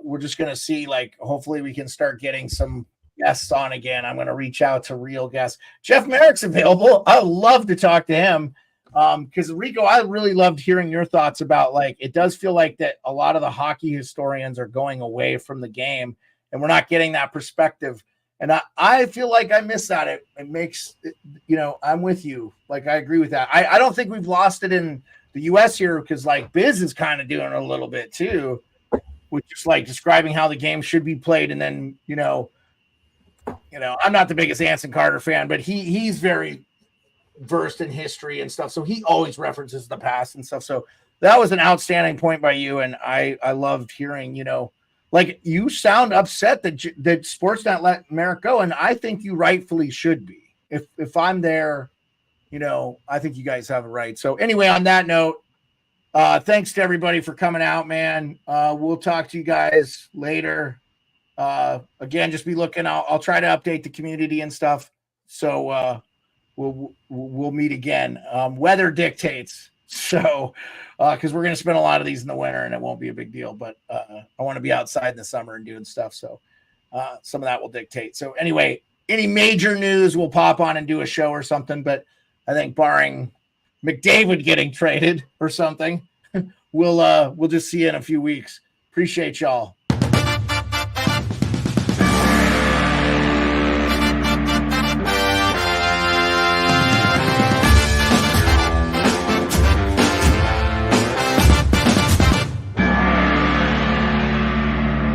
we're just going to see, like, hopefully we can start getting some guests on again. I'm going to reach out to real guests. Jeff Merrick's available. I would love to talk to him. Because Rico, I really loved hearing your thoughts about, like, it does feel like that a lot of the hockey historians are going away from the game and we're not getting that perspective. And I feel like I miss that. It makes, I'm with you. Like, I agree with that. I don't think we've lost it in the U.S. here because, like, Biz is kind of doing it a little bit too, which is like describing how the game should be played. And then, I'm not the biggest Anson Carter fan, but he's very versed in history and stuff. So he always references the past and stuff. So that was an outstanding point by you. And I loved hearing, like, you sound upset that Sportsnet let Merrick go, and I think you rightfully should be. If I'm there, I think you guys have a right. So anyway, on that note, thanks to everybody for coming out, man. We'll talk to you guys later. Again, just be looking. I'll try to update the community and stuff. So we'll meet again. Weather dictates. So, because we're going to spend a lot of these in the winter and it won't be a big deal, but I want to be outside in the summer and doing stuff. So some of that will dictate. So anyway, any major news we'll pop on and do a show or something, but I think barring McDavid getting traded or something, we'll just see you in a few weeks. Appreciate y'all.